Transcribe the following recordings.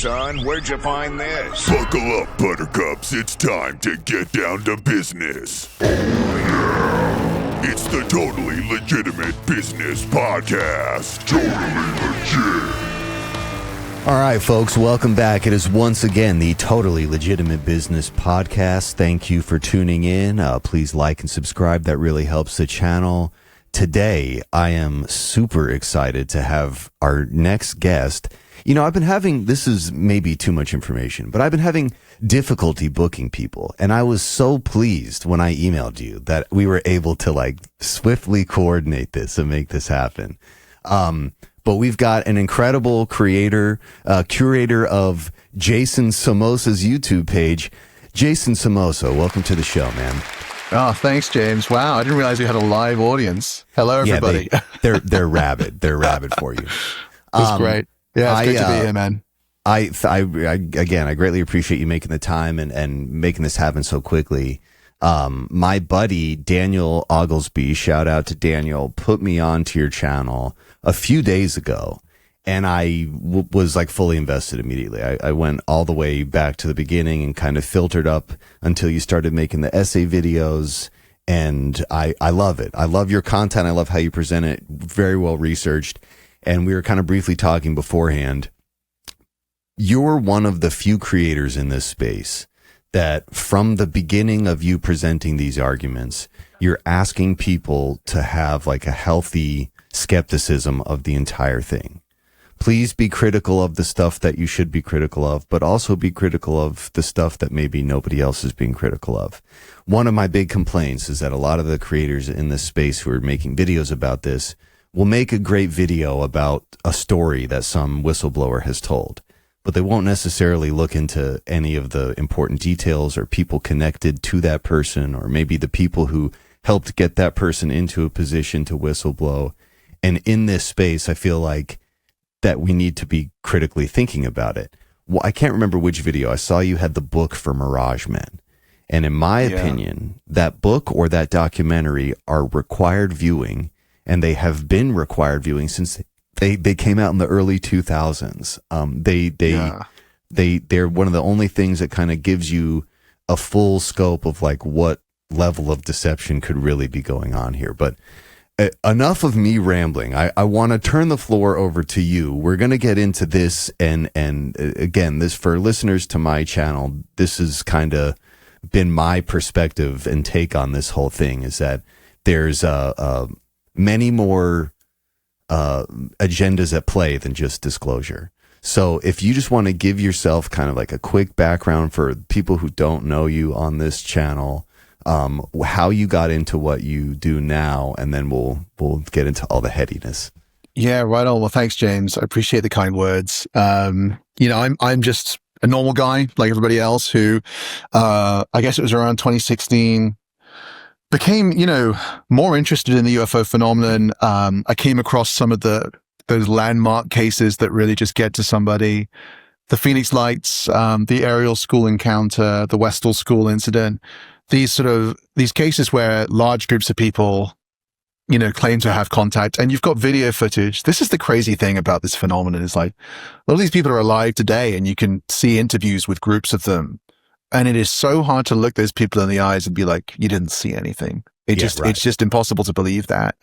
son? Where'd you find this? Buckle up, buttercups. It's time to get down to business. Oh, yeah. It's the Totally Legitimate Business Podcast. Totally legit. All right, folks, welcome back. It is once again the Totally Legitimate Business Podcast. Thank you for tuning in. Please like and subscribe. That really helps the channel. Today, I am super excited to have our next guest. You know, I've been having, this is maybe too much information, but I've been having difficulty booking people. And I was so pleased when I emailed you that we were able to swiftly coordinate this and make this happen. But we've got an incredible curator of Jason Samosa's YouTube page. Jason Samosa, welcome to the show, man. Oh, thanks, James. Wow, I didn't realize we had a live audience. Hello, everybody. Yeah, they're rabid. They're rabid for you. That's great. Yeah, it's great to be here, man. I greatly appreciate you making the time and making this happen so quickly. My buddy, Daniel Oglesby, shout out to Daniel, put me onto your channel a few days ago, and I was fully invested immediately. I went all the way back to the beginning and kind of filtered up until you started making the essay videos, and I love it. I love your content. I love how you present it. Very well researched. And we were kind of briefly talking beforehand. You're one of the few creators in this space that from the beginning of you presenting these arguments, you're asking people to have a healthy skepticism of the entire thing. Please be critical of the stuff that you should be critical of, but also be critical of the stuff that maybe nobody else is being critical of. One of my big complaints is that a lot of the creators in this space who are making videos about this will make a great video about a story that some whistleblower has told, but they won't necessarily look into any of the important details or people connected to that person, or maybe the people who helped get that person into a position to whistleblow. And in this space, I feel like that we need to be critically thinking about it. Well, I can't remember which video. I saw you had the book for Mirage Men. And in my opinion, that book or that documentary are required viewing, and they have been required viewing since they came out in the early 2000s. They're one of the only things that kind of gives you a full scope of what level of deception could really be going on here. But enough of me rambling. I want to turn the floor over to you. We're going to get into this, and again, this for listeners to my channel, this has kind of been my perspective and take on this whole thing, is that there's many more agendas at play than just disclosure. So if you just want to give yourself kind of a quick background for people who don't know you on this channel, how you got into what you do now, and then we'll get into all the headiness. Yeah, right on. Well, thanks, James. I appreciate the kind words. I'm just a normal guy like everybody else who, I guess it was around 2016, became, more interested in the UFO phenomenon. I came across some of those landmark cases that really just get to somebody. The Phoenix Lights, the Ariel School encounter, the Westall School incident. These cases where large groups of people, claim to have contact, and you've got video footage. This is the crazy thing about this phenomenon, is a lot of these people are alive today, and you can see interviews with groups of them. And it is so hard to look those people in the eyes and be like, you didn't see anything. It's just impossible to believe that.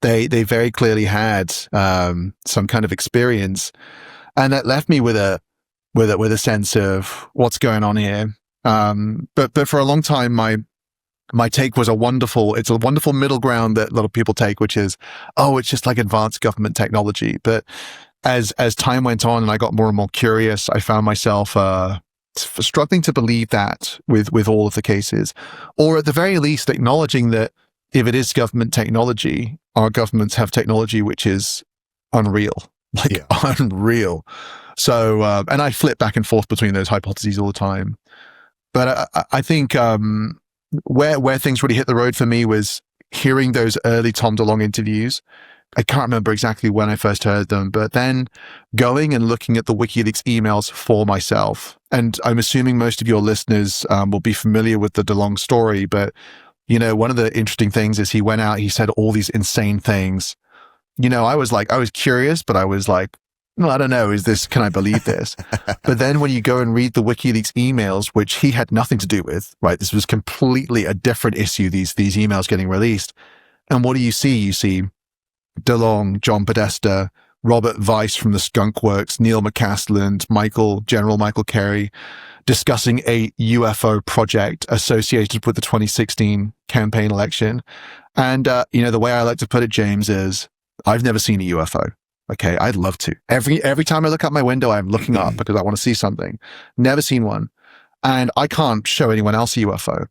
They very clearly had, some kind of experience, and that left me with a sense of what's going on here. But for a long time, my take was it's a wonderful middle ground that a lot of people take, which is, it's just like advanced government technology. But as time went on and I got more and more curious, I found myself, struggling to believe that with all of the cases, or at the very least acknowledging that if it is government technology, our governments have technology which is unreal, unreal. So, and I flip back and forth between those hypotheses all the time. But I think where things really hit the road for me was hearing those early Tom DeLonge interviews. I can't remember exactly when I first heard them, but then going and looking at the WikiLeaks emails for myself. And I'm assuming most of your listeners will be familiar with the DeLonge story, but one of the interesting things is he went out, he said all these insane things. I was curious, but I was well, I don't know, can I believe this? But then when you go and read the WikiLeaks emails, which he had nothing to do with, right? This was completely a different issue, these emails getting released. And what do you see? You see DeLong, John Podesta, Robert Weiss from the Skunk Works, Neil McCasland, General Michael Carey, discussing a UFO project associated with the 2016 campaign election. And, the way I like to put it, James, is I've never seen a UFO. Okay. I'd love to. Every time I look out my window, I'm looking up because I want to see something. Never seen one. And I can't show anyone else a UFO.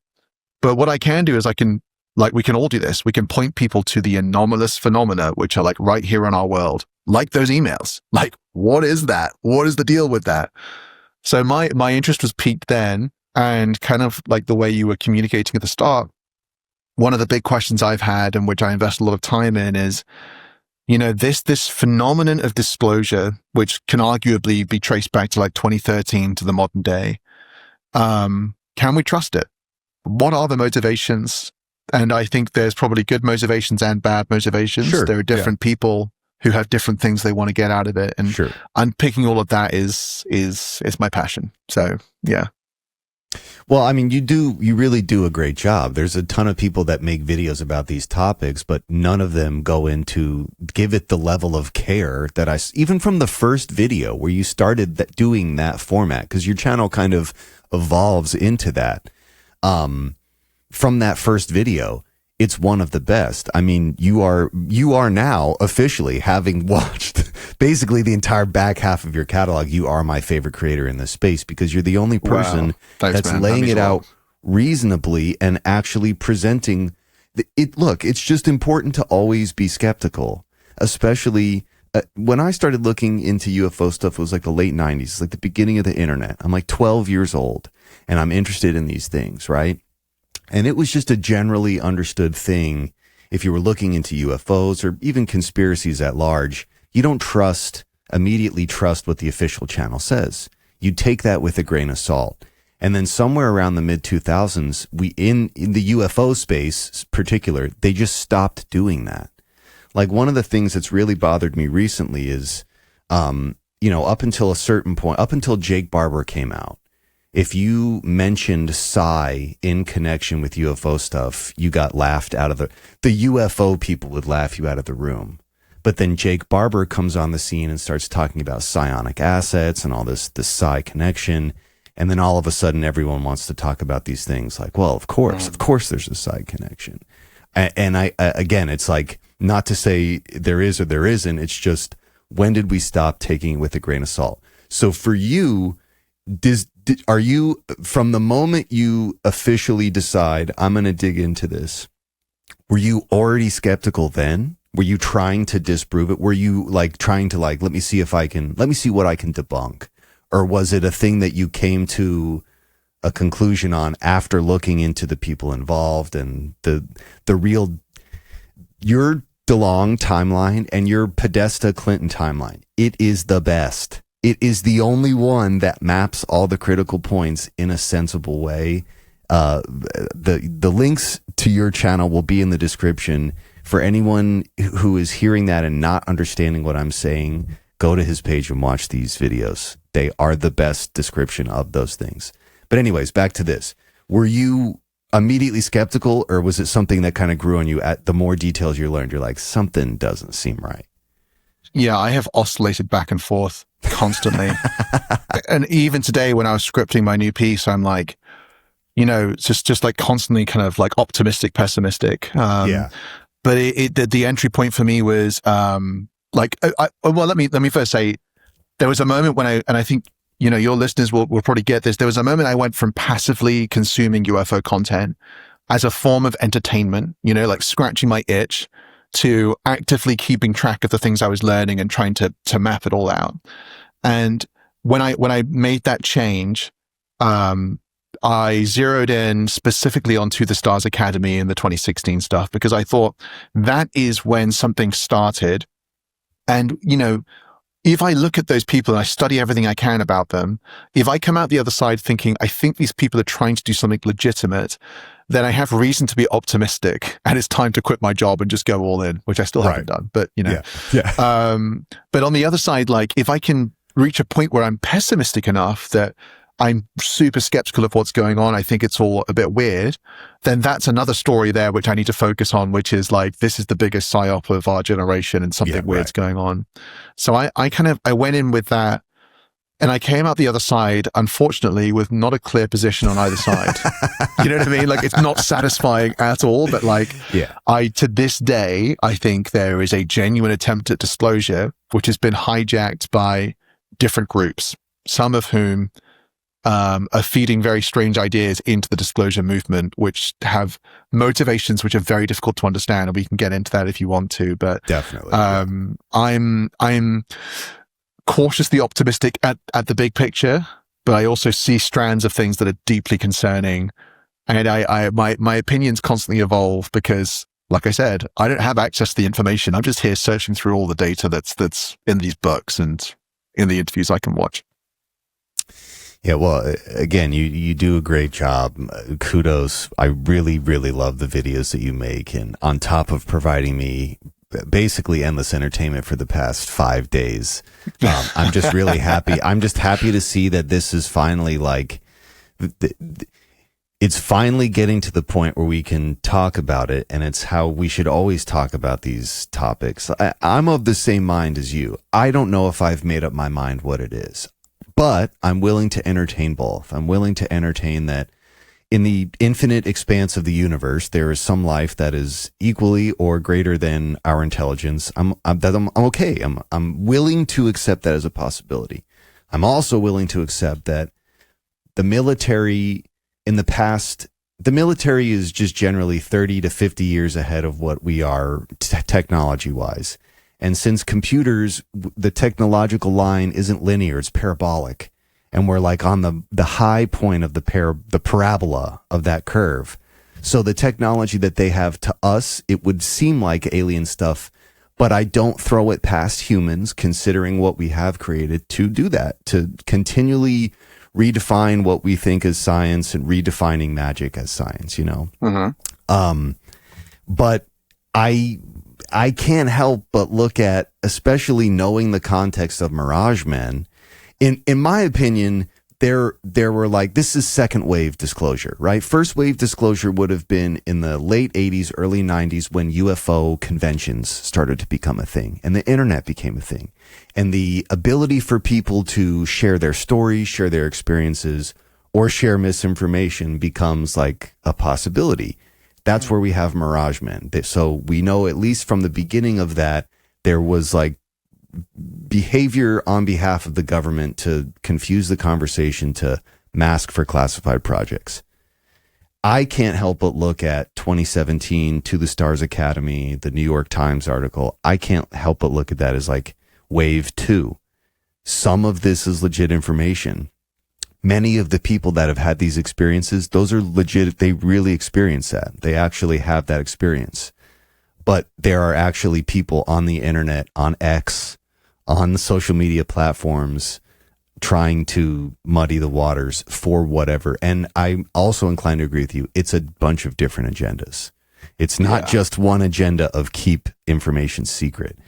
But what I can do is we can all do this. We can point people to the anomalous phenomena, which are like right here in our world, like those emails. Like, what is that? What is the deal with that? So my interest was piqued then, and kind of like the way you were communicating at the start, one of the big questions I've had and which I invest a lot of time in is, this phenomenon of disclosure, which can arguably be traced back to like 2013 to the modern day. Can we trust it? What are the motivations? And I think there's probably good motivations and bad motivations. Sure, there are different people who have different things they want to get out of it. And unpicking all of that is my passion. So, yeah. Well, I mean, you really do a great job. There's a ton of people that make videos about these topics, but none of them give it the level of care that even from the first video where you started doing that format, because your channel kind of evolves into that. From that first video, it's one of the best. I mean, you are now officially, having watched basically the entire back half of your catalog, you are my favorite creator in this space, because you're the only person that's laying it out reasonably and actually presenting it. Look, it's just important to always be skeptical, especially when I started looking into UFO stuff. It was like the late 90s, like the beginning of the internet. I'm like 12 years old and I'm interested in these things, right? And it was just a generally understood thing. If you were looking into UFOs or even conspiracies at large, you don't immediately trust what the official channel says. You take that with a grain of salt. And then somewhere around the mid 2000s, in the UFO space particular, they just stopped doing that. Like, one of the things that's really bothered me recently is, up until a certain point, up until Jake Barber came out, if you mentioned psi in connection with UFO stuff, you got laughed out of the UFO people would laugh you out of the room. But then Jake Barber comes on the scene and starts talking about psionic assets and all this psi connection. And then all of a sudden everyone wants to talk about these things like, well, of course there's a psi connection. And again, it's like, not to say there is or there isn't. It's just, when did we stop taking it with a grain of salt? So for you, are you, from the moment you officially decide, I'm going to dig into this, were you already skeptical then? Were you trying to disprove it? Were you trying to let me see what I can debunk? Or was it a thing that you came to a conclusion on after looking into the people involved and the real, your DeLong timeline and your Podesta Clinton timeline? It is the best. It is the only one that maps all the critical points in a sensible way. The links to your channel will be in the description. For anyone who is hearing that and not understanding what I'm saying, go to his page and watch these videos. They are the best description of those things. But anyways, back to this. Were you immediately skeptical, or was it something that kind of grew on you at the more details you learned? You're like, something doesn't seem right. Yeah, I have oscillated back and forth constantly. And even today when I was scripting my new piece, I'm like, just like constantly kind of like optimistic, pessimistic. But the entry point for me was well, let me first say, there was a moment when I think, your listeners will probably get this. There was a moment I went from passively consuming UFO content as a form of entertainment, like scratching my itch, to actively keeping track of the things I was learning and trying to map it all out. And when I made that change, I zeroed in specifically onto the Stars Academy and the 2016 stuff, because I thought that is when something started. And, if I look at those people and I study everything I can about them, if I come out the other side thinking, I think these people are trying to do something legitimate, then I have reason to be optimistic, and it's time to quit my job and just go all in, which I still haven't done. But, you know, but on the other side, like if I can reach a point where I'm pessimistic enough that I'm super skeptical of what's going on, I think it's all a bit weird, then that's another story there which I need to focus on, which is like, this is the biggest psyop of our generation and something weird's going on. So I went in with that, and I came out the other side, unfortunately, with not a clear position on either side. You know what I mean? Like, it's not satisfying at all, but like, to this day, I think there is a genuine attempt at disclosure, which has been hijacked by different groups, some of whom are feeding very strange ideas into the disclosure movement, which have motivations which are very difficult to understand, and we can get into that if you want to. But definitely, I'm cautiously optimistic at the big picture, but I also see strands of things that are deeply concerning, and my opinions constantly evolve because, like I said, I don't have access to the information. I'm just here searching through all the data that's in these books and in the interviews I can watch. Yeah, well, again, you do a great job. Kudos. I really, really love the videos that you make. And on top of providing me basically endless entertainment for the past 5 days, I'm just really happy. I'm just happy to see that this is finally like, it's finally getting to the point where we can talk about it. And it's how we should always talk about these topics. I'm of the same mind as you. I don't know if I've made up my mind what it is, but I'm willing to entertain both. I'm willing to entertain that in the infinite expanse of the universe, there is some life that is equally or greater than our intelligence. I'm okay. I'm willing to accept that as a possibility. I'm also willing to accept that the military in the past, the military is just generally 30 to 50 years ahead of what we are technology wise. And since computers, the technological line isn't linear, it's parabolic. And we're like on the high point of the parabola of that curve. So the technology that they have to us, it would seem like alien stuff, but I don't throw it past humans, considering what we have created to do that, to continually redefine what we think is science and redefining magic as science, you know? Mm-hmm. But I can't help but look at, especially knowing the context of Mirage Men, in my opinion, there were like, this is second wave disclosure, right? First wave disclosure would have been in the late 80s, early 90s when UFO conventions started to become a thing and the internet became a thing. And the ability for people to share their stories, share their experiences, or share misinformation becomes like a possibility. That's where we have Mirage Men. So we know, at least from the beginning of that, there was like behavior on behalf of the government to confuse the conversation, to mask for classified projects. I can't help but look at 2017 To the Stars Academy, the New York Times article. I can't help but look at that as like wave 2. Some of this is legit information. Many of the people that have had these experiences, those are legit. They really experience that. They actually have that experience. But there are actually people on the internet, on X, on the social media platforms, trying to muddy the waters for whatever. And I'm also inclined to agree with you. It's a bunch of different agendas. It's not just one agenda of keep information secret.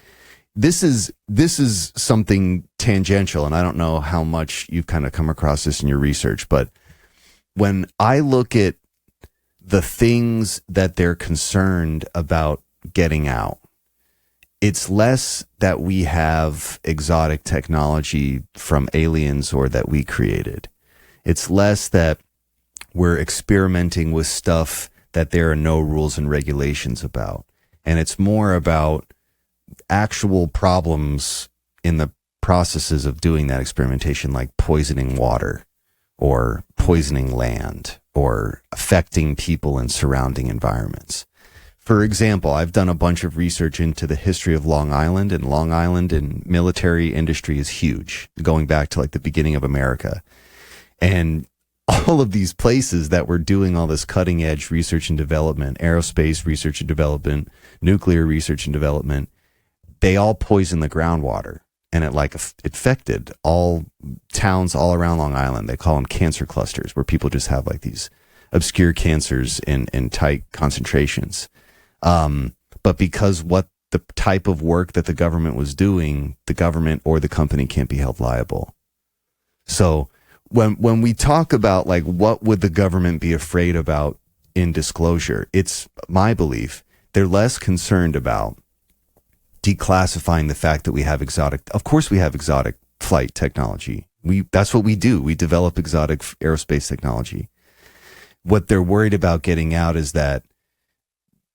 This is something tangential, and I don't know how much you've kind of come across this in your research, but when I look at the things that they're concerned about getting out, it's less that we have exotic technology from aliens or that we created. It's less that we're experimenting with stuff that there are no rules and regulations about. And it's more about actual problems in the processes of doing that experimentation, like poisoning water or poisoning land or affecting people in surrounding environments. For example, I've done a bunch of research into the history of Long Island, and Long Island and military industry is huge, going back to like the beginning of America. And all of these places that were doing all this cutting edge research and development, aerospace research and development, nuclear research and development, they all poison the groundwater. and it affected all towns all around Long Island. They call them cancer clusters, where people just have like these obscure cancers in tight concentrations. But because what the type of work that the government was doing, the government or the company can't be held liable. So when we talk about like what would the government be afraid about in disclosure, it's my belief they're less concerned about declassifying the fact that we have of course we have exotic flight technology. That's what we do. We develop exotic aerospace technology. What they're worried about getting out is that,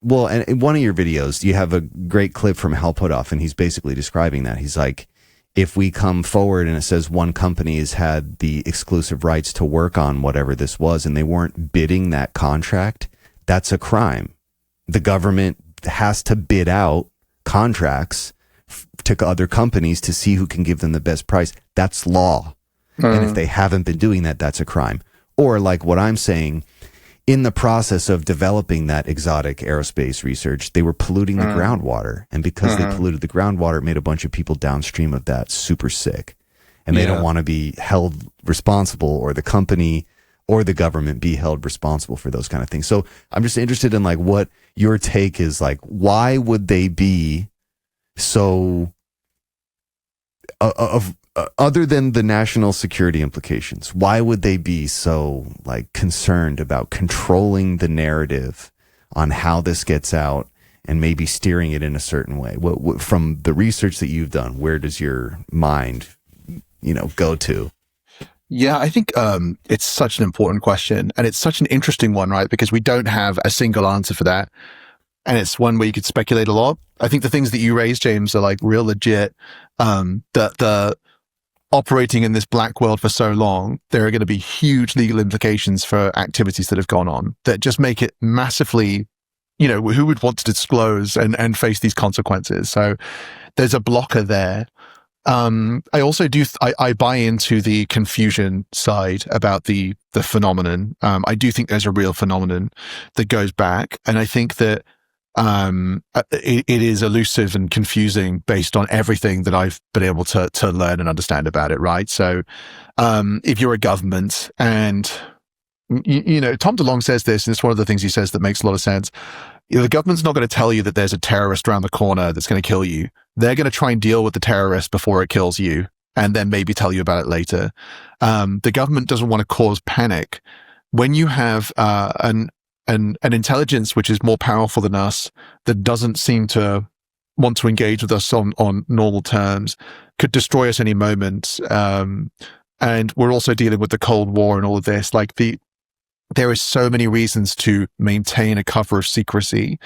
well, and in one of your videos, you have a great clip from Hal Puthoff, and he's basically describing that. He's like, if we come forward and it says one company has had the exclusive rights to work on whatever this was, and they weren't bidding that contract, that's a crime. The government has to bid out contracts to other companies to see who can give them the best price. That's law. And if they haven't been doing that, that's a crime. Or like what I'm saying, in the process of developing that exotic aerospace research, they were polluting the groundwater. And because they polluted the groundwater, it made a bunch of people downstream of that super sick. And they don't want to be held responsible, or the company or the government be held responsible for those kind of things. So I'm just interested in like what your take is, like, why would they be so other than the national security implications, why would they be so like concerned about controlling the narrative on how this gets out and maybe steering it in a certain way? What from the research that you've done, where does your mind, go to? Yeah, I think it's such an important question, and it's such an interesting one, right? Because we don't have a single answer for that. And it's one where you could speculate a lot. I think the things that you raised, James, are like real legit. The operating in this black world for so long, there are going to be huge legal implications for activities that have gone on that just make it massively, who would want to disclose and face these consequences? So there's a blocker there. I also I buy into the confusion side about the phenomenon. I do think there's a real phenomenon that goes back. And I think that it is elusive and confusing based on everything that I've been able to learn and understand about it, right? So if you're a government and, Tom DeLonge says this, and it's one of the things he says that makes a lot of sense. The government's not going to tell you that there's a terrorist around the corner that's going to kill you. They're going to try and deal with the terrorist before it kills you, and then maybe tell you about it later. The government doesn't want to cause panic. When you have an intelligence which is more powerful than us, that doesn't seem to want to engage with us on normal terms, could destroy us any moment. And we're also dealing with the Cold War and all of this. There is so many reasons to maintain a cover of secrecy,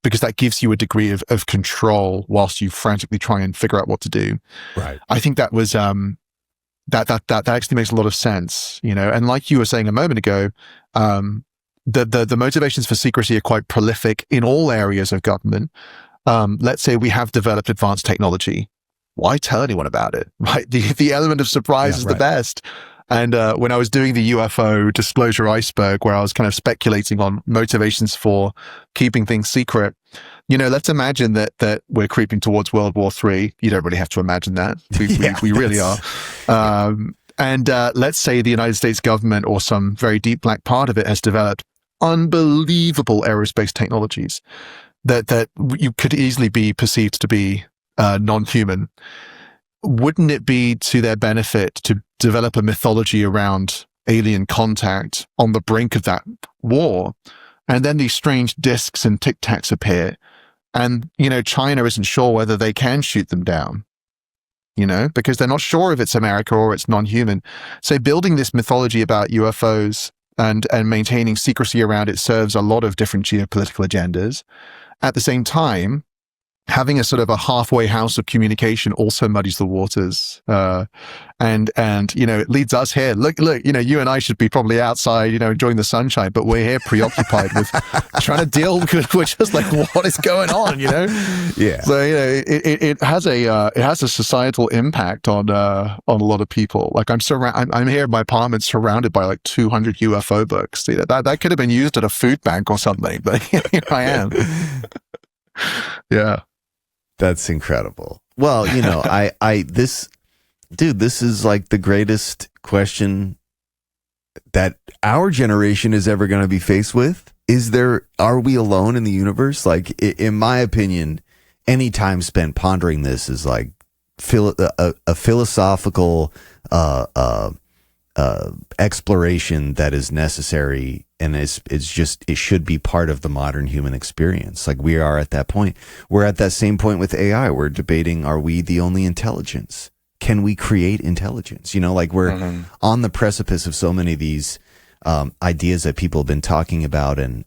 because that gives you a degree of control whilst you frantically try and figure out what to do. Right. I think that was that actually makes a lot of sense, And like you were saying a moment ago, the motivations for secrecy are quite prolific in all areas of government. Let's say we have developed advanced technology. Why tell anyone about it? Right? The element of surprise is the best. And when I was doing the UFO disclosure iceberg, where I was kind of speculating on motivations for keeping things secret, let's imagine that we're creeping towards World War III. You don't really have to imagine that. We really are. And let's say the United States government or some very deep black part of it has developed unbelievable aerospace technologies that you could easily be perceived to be non-human. Wouldn't it be to their benefit to develop a mythology around alien contact on the brink of that war? And then these strange discs and tic tacs appear, and China isn't sure whether they can shoot them down, because they're not sure if it's America or it's non-human. So building this mythology about UFOs and maintaining secrecy around it serves a lot of different geopolitical agendas. At the same time, having a sort of a halfway house of communication also muddies the waters. And it leads us here. Look, you and I should be probably outside, enjoying the sunshine, but we're here preoccupied with trying to deal with, we're just like, what is going on, Yeah. So, it has a societal impact on a lot of people. Like I'm here in my apartment surrounded by like 200 UFO books. That could have been used at a food bank or something, but here I am. Yeah. That's incredible. Well, you know, this is like the greatest question that our generation is ever going to be faced with. Are we alone in the universe? Like, in my opinion, any time spent pondering this is like a philosophical exploration that is necessary, and it should be part of the modern human experience. Like, we are at that point. We're at that same point with AI. We're debating, are we the only intelligence? Can we create intelligence? You know, like we're on the precipice of so many of these ideas that people have been talking about and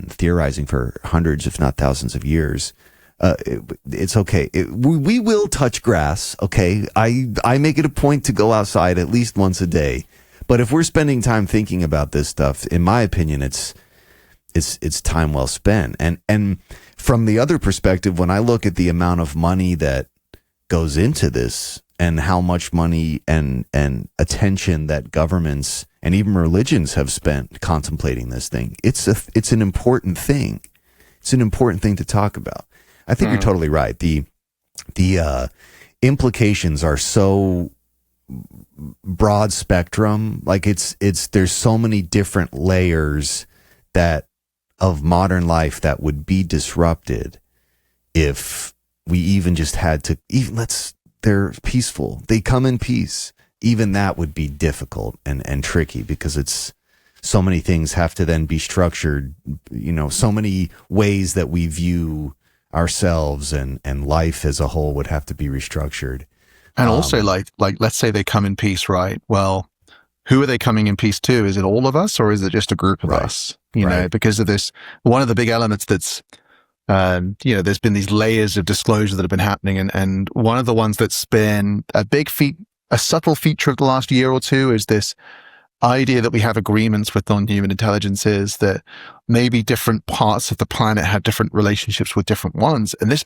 theorizing for hundreds, if not thousands of years. It's okay. We will touch grass. Okay. I make it a point to go outside at least once a day. But if we're spending time thinking about this stuff, in my opinion, it's time well spent. And from the other perspective, when I look at the amount of money that goes into this and how much money and attention that governments and even religions have spent contemplating this thing, it's an important thing. It's an important thing to talk about. I think you're totally right. The implications are so broad spectrum. Like there's so many different layers of modern life that would be disrupted if we even just had to, they're peaceful. They come in peace. Even that would be difficult and tricky, because it's so many things have to then be structured, you know, so many ways that we view ourselves and life as a whole would have to be restructured. And also like let's say they come in peace, right? Well, who are they coming in peace to? Is it all of us, or is it just a group of us? You know, because of this, one of the big elements that's, you know, there's been these layers of disclosure that have been happening. And one of the ones that's been a subtle feature of the last year or two is this idea that we have agreements with non-human intelligences, that maybe different parts of the planet have different relationships with different ones. And this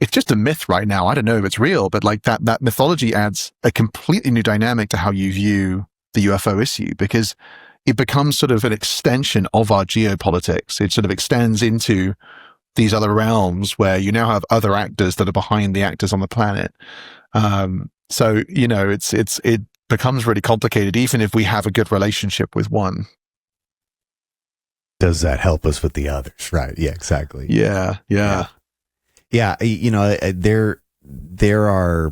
it's just a myth right now. I don't know if it's real, but like that mythology adds a completely new dynamic to how you view the UFO issue, because it becomes sort of an extension of our geopolitics. It sort of extends into these other realms where you now have other actors that are behind the actors on the planet. So, you know, it becomes really complicated, even if we have a good relationship with one. Does that help us with the others? Right. Yeah, exactly. Yeah. Yeah. You know, there are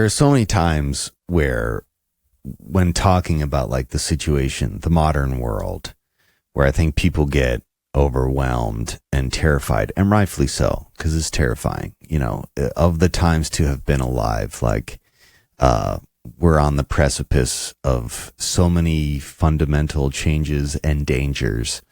so many times where, when talking about like the situation, the modern world, where I think people get overwhelmed and terrified, and rightfully so, because it's terrifying, you know, of the times to have been alive. Like, we're on the precipice of so many fundamental changes and dangers.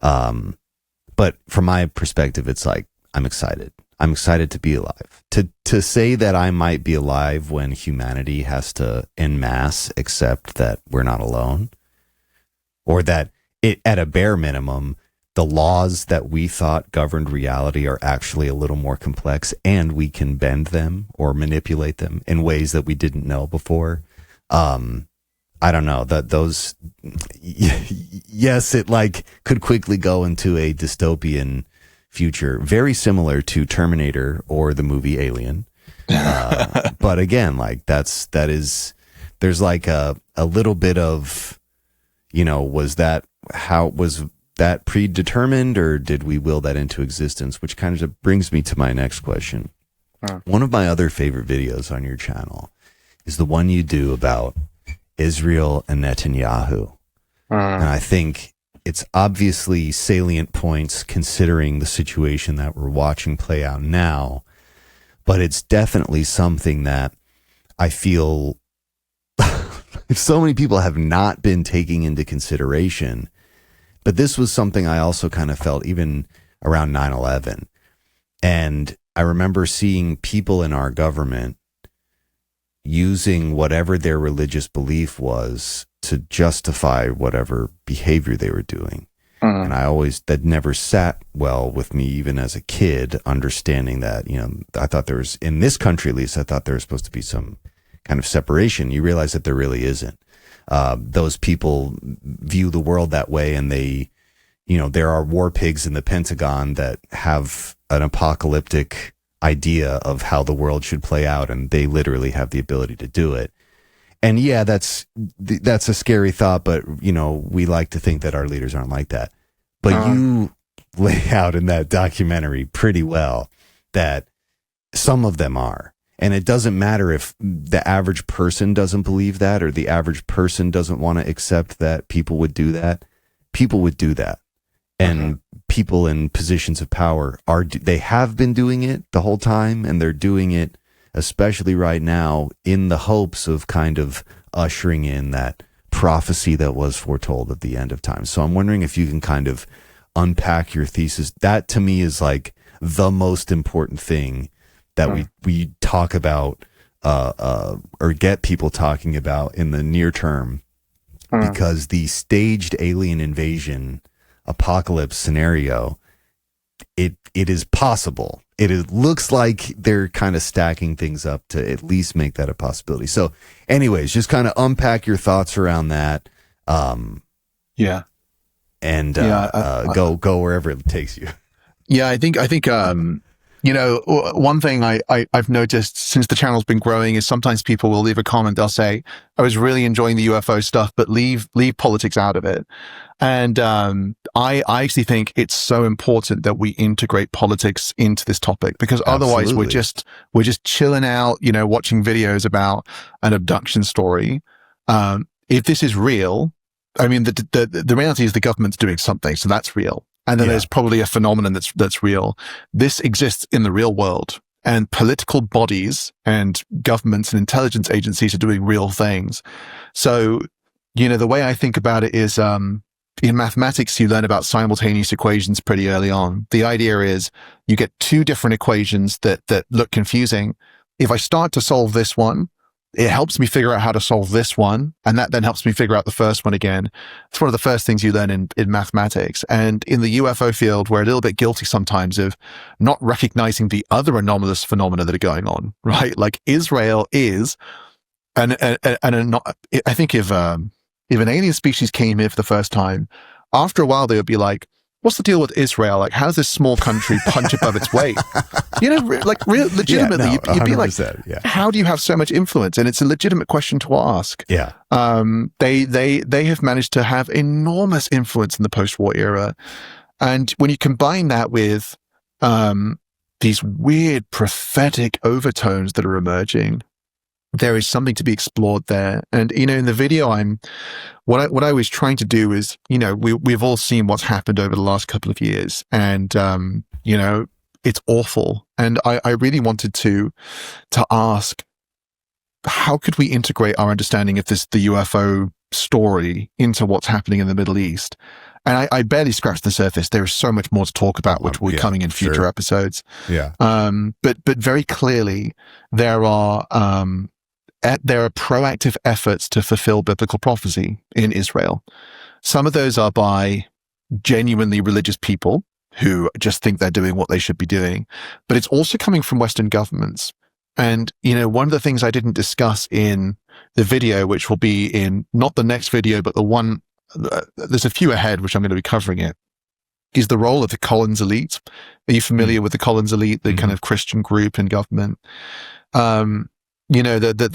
But from my perspective, it's like, I'm excited. I'm excited to be alive. To say that I might be alive when humanity has to en masse accept that we're not alone, or that at a bare minimum, the laws that we thought governed reality are actually a little more complex, and we can bend them or manipulate them in ways that we didn't know before. I don't know that yes, it like could quickly go into a dystopian future, very similar to Terminator or the movie Alien. But again, like there's like a little bit of, you know, was that predetermined, or did we will that into existence? Which kind of brings me to my next question. One of my other favorite videos on your channel is the one you do about Israel and Netanyahu. And I think it's obviously salient points considering the situation that we're watching play out now, but it's definitely something that I feel so many people have not been taking into consideration. But this was something I also kind of felt even around 9/11. And I remember seeing people in our government using whatever their religious belief was to justify whatever behavior they were doing. And that never sat well with me, even as a kid, understanding that, you know, I thought there was, in this country at least, I thought there was supposed to be some kind of separation. You realize that there really isn't. Those people view the world that way, and they, there are war pigs in the Pentagon that have an apocalyptic idea of how the world should play out, and they literally have the ability to do it. And yeah, that's a scary thought, but we like to think that our leaders aren't like that. But you lay out in that documentary pretty well that some of them are. And it doesn't matter if the average person doesn't believe that, or the average person doesn't want to accept that people would do that. People would do that. And people in positions of power they have been doing it the whole time, and they're doing it especially right now in the hopes of kind of ushering in that prophecy that was foretold at the end of time. So I'm wondering if you can kind of unpack your thesis. That to me is like the most important thing that we talk about or get people talking about in the near term, because the staged alien invasion apocalypse scenario, it is possible. It looks like they're kind of stacking things up to at least make that a possibility. So anyways, just kind of unpack your thoughts around that. And go wherever it takes you. Yeah, I think one thing I've noticed since the channel's been growing is sometimes people will leave a comment. They'll say, I was really enjoying the UFO stuff, but leave politics out of it. And I actually think it's so important that we integrate politics into this topic, because otherwise we're just chilling out, watching videos about an abduction story. If this is real, I mean, the reality is the government's doing something, so that's real. And then there's probably a phenomenon that's real. This exists in the real world, and political bodies and governments and intelligence agencies are doing real things. So, the way I think about it is, in mathematics, you learn about simultaneous equations pretty early on. The idea is you get two different equations that look confusing. If I start to solve this one, it helps me figure out how to solve this one, and that then helps me figure out the first one again. It's one of the first things you learn in mathematics. And in the UFO field, we're a little bit guilty sometimes of not recognizing the other anomalous phenomena that are going on, right? Like Israel is, I think if an alien species came here for the first time, after a while they would be like, what's the deal with Israel? Like, how does this small country punch above its weight? Legitimately, you'd be like, how do you have so much influence? And it's a legitimate question to ask. Yeah. They have managed to have enormous influence in the post-war era. And when you combine that with these weird prophetic overtones that are emerging, there is something to be explored there. And, in the video, what I was trying to do is, we've all seen what's happened over the last couple of years, and, it's awful. And I really wanted to ask, how could we integrate our understanding of the UFO story into what's happening in the Middle East? And I barely scratched the surface. There is so much more to talk about, which will be coming in future episodes. Yeah. But very clearly there are proactive efforts to fulfill biblical prophecy in Israel. Some of those are by genuinely religious people who just think they're doing what they should be doing, but it's also coming from Western governments. And, one of the things I didn't discuss in the video, which will be in not the next video, but the one, there's a few ahead, which I'm going to be covering it, is the role of the Collins elite. Are you familiar with the Collins elite, the kind of Christian group in government? The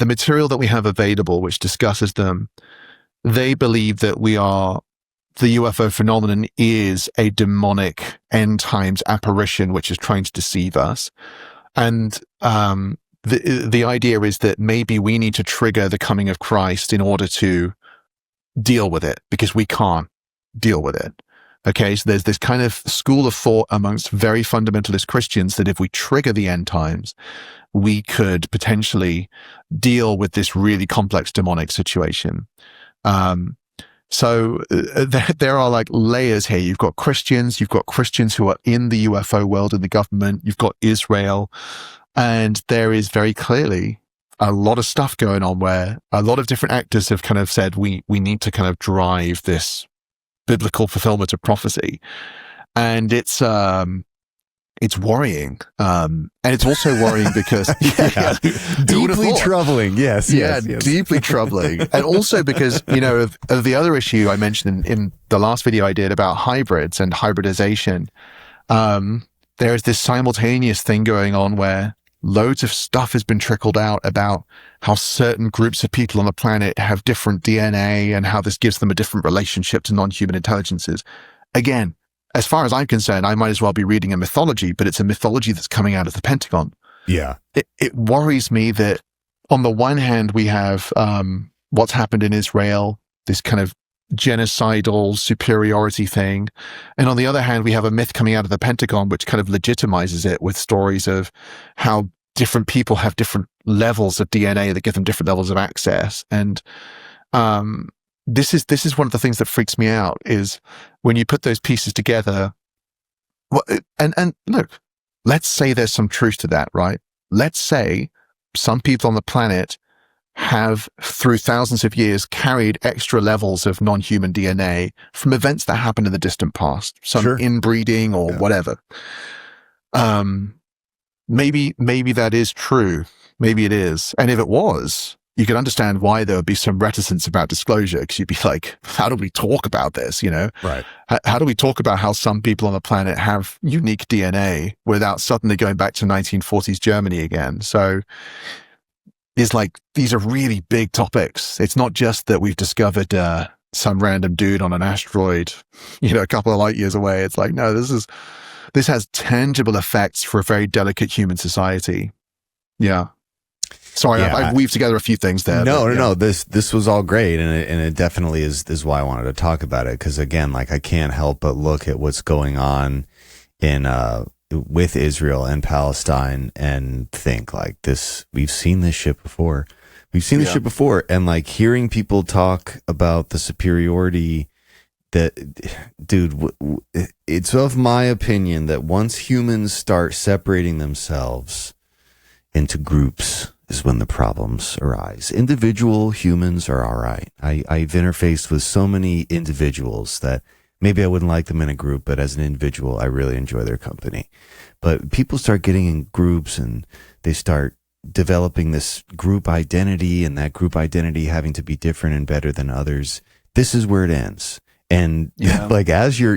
material that we have available, which discusses them, they believe that the UFO phenomenon is a demonic end times apparition, which is trying to deceive us. And the idea is that maybe we need to trigger the coming of Christ in order to deal with it, because we can't deal with it. Okay, so there's this kind of school of thought amongst very fundamentalist Christians that if we trigger the end times, we could potentially deal with this really complex demonic situation. So there are like layers here. You've got Christians who are in the UFO world in the government. You've got Israel, and there is very clearly a lot of stuff going on where a lot of different actors have kind of said, we need to kind of drive this biblical fulfillment of prophecy. And it's it's worrying. And it's also worrying because deeply troubling. Yes. Deeply troubling. And also because, of the other issue I mentioned in the last video I did about hybrids and hybridization, there is this simultaneous thing going on where loads of stuff has been trickled out about how certain groups of people on the planet have different DNA and how this gives them a different relationship to non-human intelligences. Again, as far as I'm concerned, I might as well be reading a mythology, but it's a mythology that's coming out of the Pentagon. Yeah. It worries me that on the one hand, we have what's happened in Israel, this kind of genocidal superiority thing. And on the other hand, we have a myth coming out of the Pentagon, which kind of legitimizes it with stories of how different people have different levels of DNA that give them different levels of access. And this is one of the things that freaks me out is when you put those pieces together. And look, let's say there's some truth to that, right? Let's say some people on the planet have, through thousands of years, carried extra levels of non-human DNA from events that happened in the distant past, some inbreeding or whatever. Maybe that is true. Maybe it is. And if it was, you could understand why there would be some reticence about disclosure, because you'd be like, how do we talk about this, Right. How do we talk about how some people on the planet have unique DNA without suddenly going back to 1940s Germany again? So it's like, these are really big topics. It's not just that we've discovered some random dude on an asteroid, a couple of light years away. It's like, no, this has tangible effects for a very delicate human society. Yeah. Sorry, I've weaved together a few things there. No. This was all great, and it definitely is why I wanted to talk about it. Because again, like I can't help but look at what's going on in with Israel and Palestine and think like this. We've seen this shit before. And like hearing people talk about the superiority. That, dude, it's of my opinion that once humans start separating themselves into groups is when the problems arise. Individual humans are all right. I've interfaced with so many individuals that maybe I wouldn't like them in a group, but as an individual, I really enjoy their company. But people start getting in groups and they start developing this group identity, and that group identity having to be different and better than others. This is where it ends. And like, as you were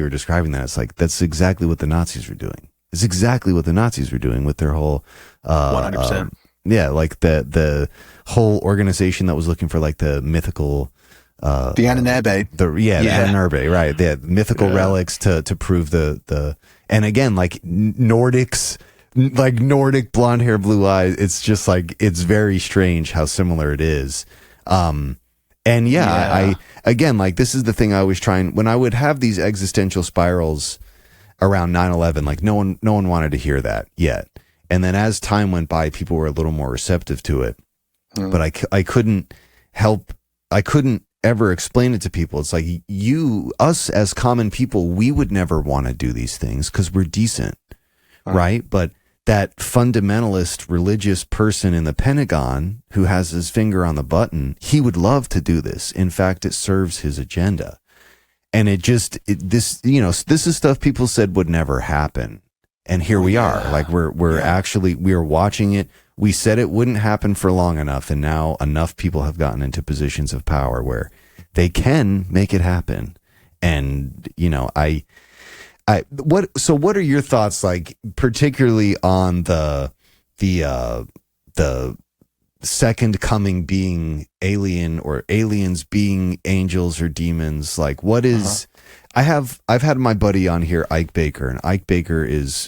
describing that, it's like, that's exactly what the Nazis were doing. It's exactly what the Nazis were doing with their whole, 100%. Like the whole organization that was looking for like the mythical, the Anunnaki. The Anunnaki, right. The mythical relics to prove the, and again, like Nordics, like Nordic blonde hair, blue eyes. It's just like, it's very strange how similar it is. And I again, like, this is the thing I was trying, when I would have these existential spirals around 9/11, like no one wanted to hear that yet. And then as time went by, people were a little more receptive to it. But I couldn't ever explain it to people. It's like, us as common people, we would never want to do these things because we're decent, right? But that fundamentalist religious person in the Pentagon who has his finger on the button, he would love to do this. In fact, it serves his agenda. And this is stuff people said would never happen. And here we are. Like we're watching it. We said it wouldn't happen for long enough. And now enough people have gotten into positions of power where they can make it happen. And, what are your thoughts, like, particularly on the second coming being alien, or aliens being angels or demons? Like, what is, I've had my buddy on here, Ike Baker, and Ike Baker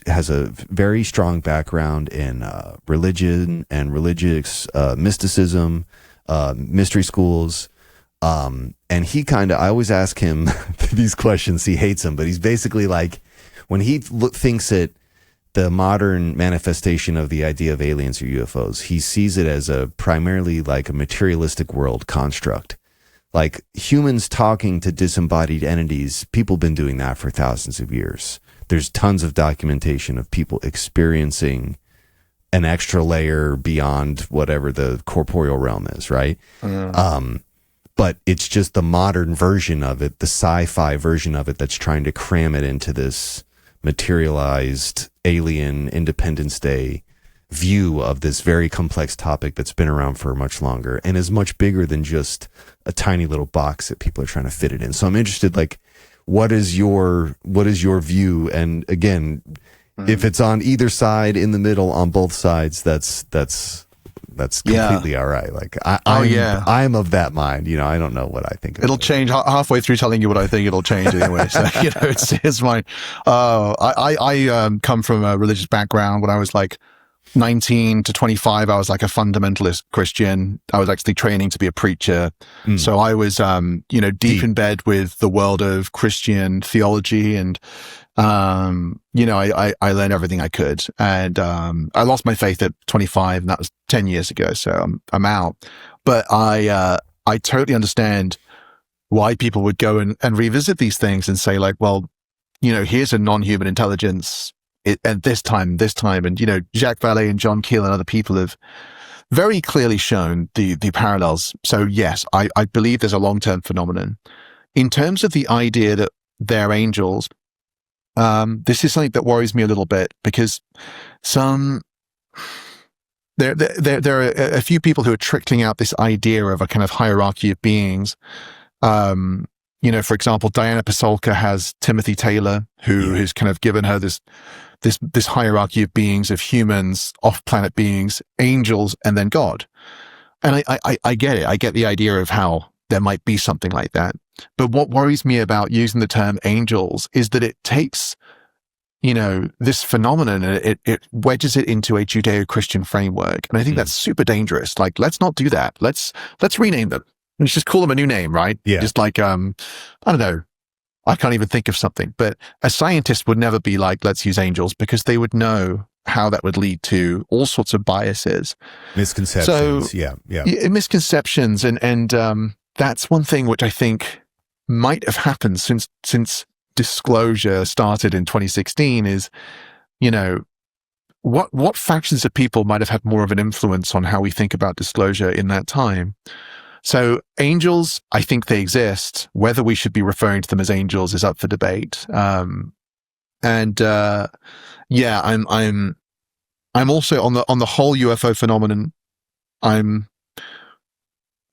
has a very strong background in religion and religious mysticism, mystery schools. And he I always ask him these questions. He hates them, but he's basically like, when he thinks it, the modern manifestation of the idea of aliens or UFOs, he sees it as primarily like a materialistic world construct. Like humans talking to disembodied entities, people been doing that for thousands of years. There's tons of documentation of people experiencing an extra layer beyond whatever the corporeal realm is, right? But it's just the modern version of it, the sci-fi version of it, that's trying to cram it into this materialized alien Independence Day view of this very complex topic that's been around for much longer and is much bigger than just a tiny little box that people are trying to fit it in. So I'm interested, like, what is your view? And again, if it's on either side, in the middle, on both sides, that's completely all right. Like I'm of that mind. You know, I don't know what I think. It'll change halfway through telling you what I think. It'll change anyway. So you know, it's mine. I come from a religious background. When I was like 19 to 25, I was like a fundamentalist Christian. I was actually training to be a preacher. So I was, deep in bed with the world of Christian theology. And, I learned everything I could. And, I lost my faith at 25, and that was 10 years ago. So I'm out. But I totally understand why people would go and revisit these things and say, like, well, here's a non-human intelligence. And this time, and Jacques Vallée and John Keel and other people have very clearly shown the parallels. So yes, I believe there's a long-term phenomenon. In terms of the idea that they're angels, this is something that worries me a little bit, because there are a few people who are trickling out this idea of a kind of hierarchy of beings. For example, Diana Pasulka has Timothy Taylor, who has kind of given her this hierarchy of beings, of humans, off-planet beings, angels, and then God. And I get it. I get the idea of how there might be something like that. But what worries me about using the term angels is that it takes, this phenomenon and it wedges it into a Judeo-Christian framework. And I think that's super dangerous. Like, let's not do that. Let's rename them. Let's just call them a new name, right? Yeah. Just like, I don't know. I can't even think of something, but a scientist would never be like, let's use angels, because they would know how that would lead to all sorts of biases. Misconceptions. So, misconceptions. And that's one thing which I think might have happened since disclosure started in 2016 is, what factions of people might have had more of an influence on how we think about disclosure in that time. So angels, I think they exist. Whether we should be referring to them as angels is up for debate. I'm also on the whole UFO phenomenon. I'm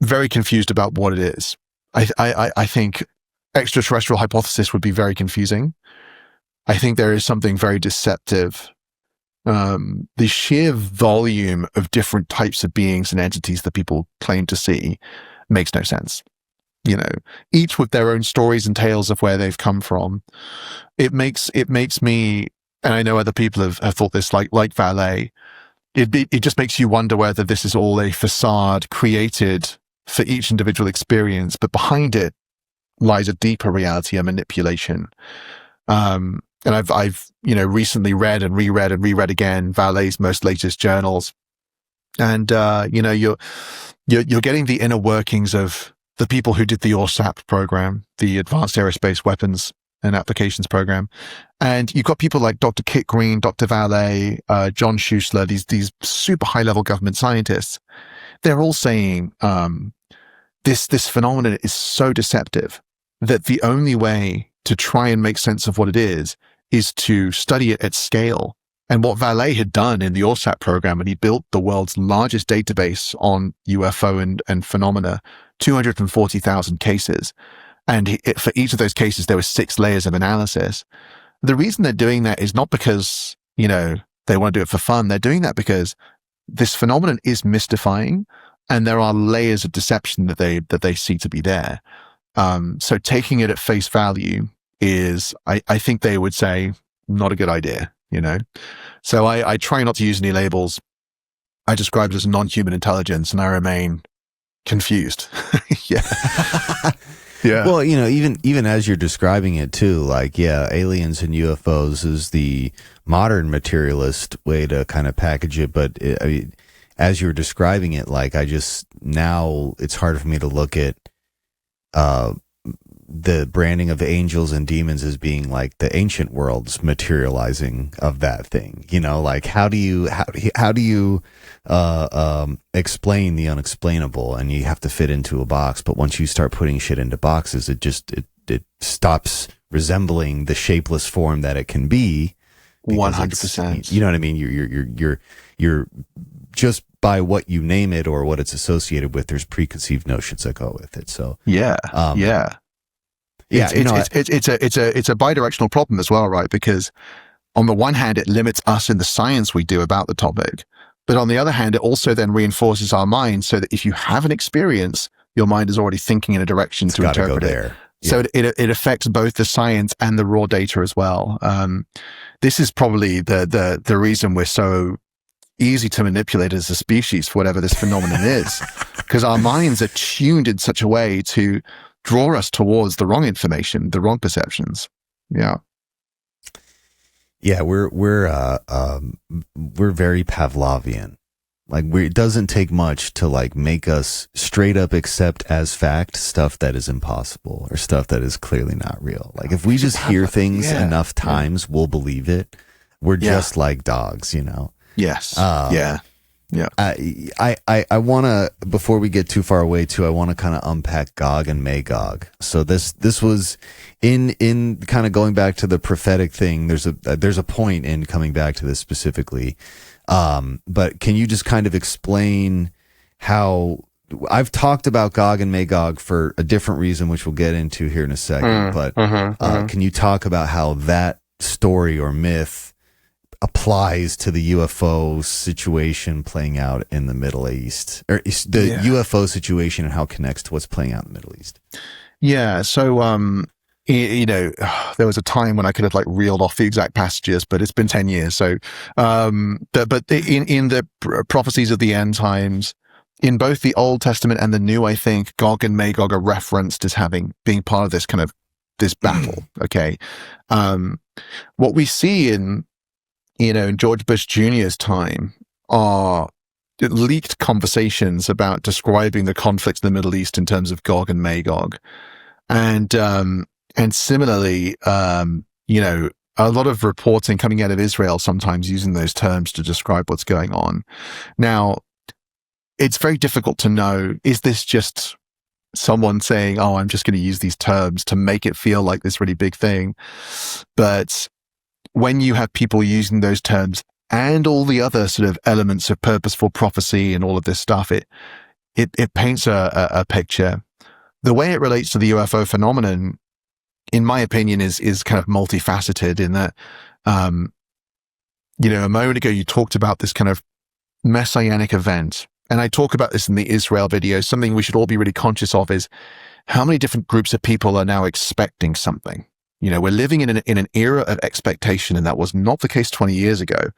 very confused about what it is. I think extraterrestrial hypothesis would be very confusing. I think there is something very deceptive. The sheer volume of different types of beings and entities that people claim to see makes no sense. Each with their own stories and tales of where they've come from. It makes me, and I know other people have thought this, like Vallée, it just makes you wonder whether this is all a facade created for each individual experience, but behind it lies a deeper reality, a manipulation. And I've recently read and reread again Vallée's most latest journals, and you're getting the inner workings of the people who did the ORSAP program, the Advanced Aerospace Weapons and Applications program, and you've got people like Dr. Kit Green, Dr. Vallée, John Schuessler, these super high level government scientists. They're all saying this phenomenon is so deceptive that the only way to try and make sense of what it is to study it at scale. And what Vallée had done in the ORSAT program, and he built the world's largest database on UFO and phenomena, 240,000 cases. And for each of those cases, there were 6 layers of analysis. The reason they're doing that is not because, they want to do it for fun. They're doing that because this phenomenon is mystifying, and there are layers of deception that they see to be there. So taking it at face value is, I think they would say, not a good idea, So I try not to use any labels. I describe it as non-human intelligence, and I remain confused. Yeah. Yeah. Well, even as you're describing it too, like, aliens and UFOs is the modern materialist way to kind of package it. But as you're describing it, like, now it's hard for me to look at, the branding of angels and demons as being like the ancient world's materializing of that thing. Like, how do you explain the unexplainable? And you have to fit into a box, but once you start putting shit into boxes, it it stops resembling the shapeless form that it can be. 100%. You know what I mean? You're just by what you name it or what it's associated with, there's preconceived notions that go with it. So yeah. It's a bidirectional problem as well, right? Because on the one hand, it limits us in the science we do about the topic. But on the other hand, it also then reinforces our mind so that if you have an experience, your mind is already thinking in a direction to interpret it. Yeah. So it affects both the science and the raw data as well. This is probably the reason we're so easy to manipulate as a species for whatever this phenomenon is, because our minds are tuned in such a way to draw us towards the wrong information, the wrong perceptions. Yeah. Yeah, we're very Pavlovian. Like it doesn't take much to like make us straight up accept as fact stuff that is impossible or stuff that is clearly not real. Like if we just hear things enough times, we'll believe it. We're just like dogs, you know? Yes. I want to, before we get too far away too, I want to kind of unpack Gog and Magog. So this was in kind of going back to the prophetic thing. There's a point in coming back to this specifically. But can you just kind of explain how I've talked about Gog and Magog for a different reason, which we'll get into here in a second. Can you talk about how that story or myth applies to the UFO situation playing out in the Middle East, or the UFO situation and how it connects to what's playing out in the Middle East? Yeah. So, you know, there was a time when I could have like reeled off the exact passages, but it's been 10 years. So, but in the prophecies of the end times, in both the Old Testament and the New, I think Gog and Magog are referenced as being part of this kind of this battle. Okay. What we see in George Bush Jr.'s time are leaked conversations about describing the conflicts in the Middle East in terms of Gog and Magog. And similarly, a lot of reporting coming out of Israel sometimes using those terms to describe what's going on. Now, it's very difficult to know, is this just someone saying, oh, I'm just going to use these terms to make it feel like this really big thing? But when you have people using those terms and all the other sort of elements of purposeful prophecy and all of this stuff, it paints a picture. The way it relates to the UFO phenomenon, in my opinion, is kind of multifaceted in that, a moment ago you talked about this kind of messianic event. And I talk about this in the Israel video. Something we should all be really conscious of is how many different groups of people are now expecting something. We're living in an era of expectation, and that was not the case 20 years ago.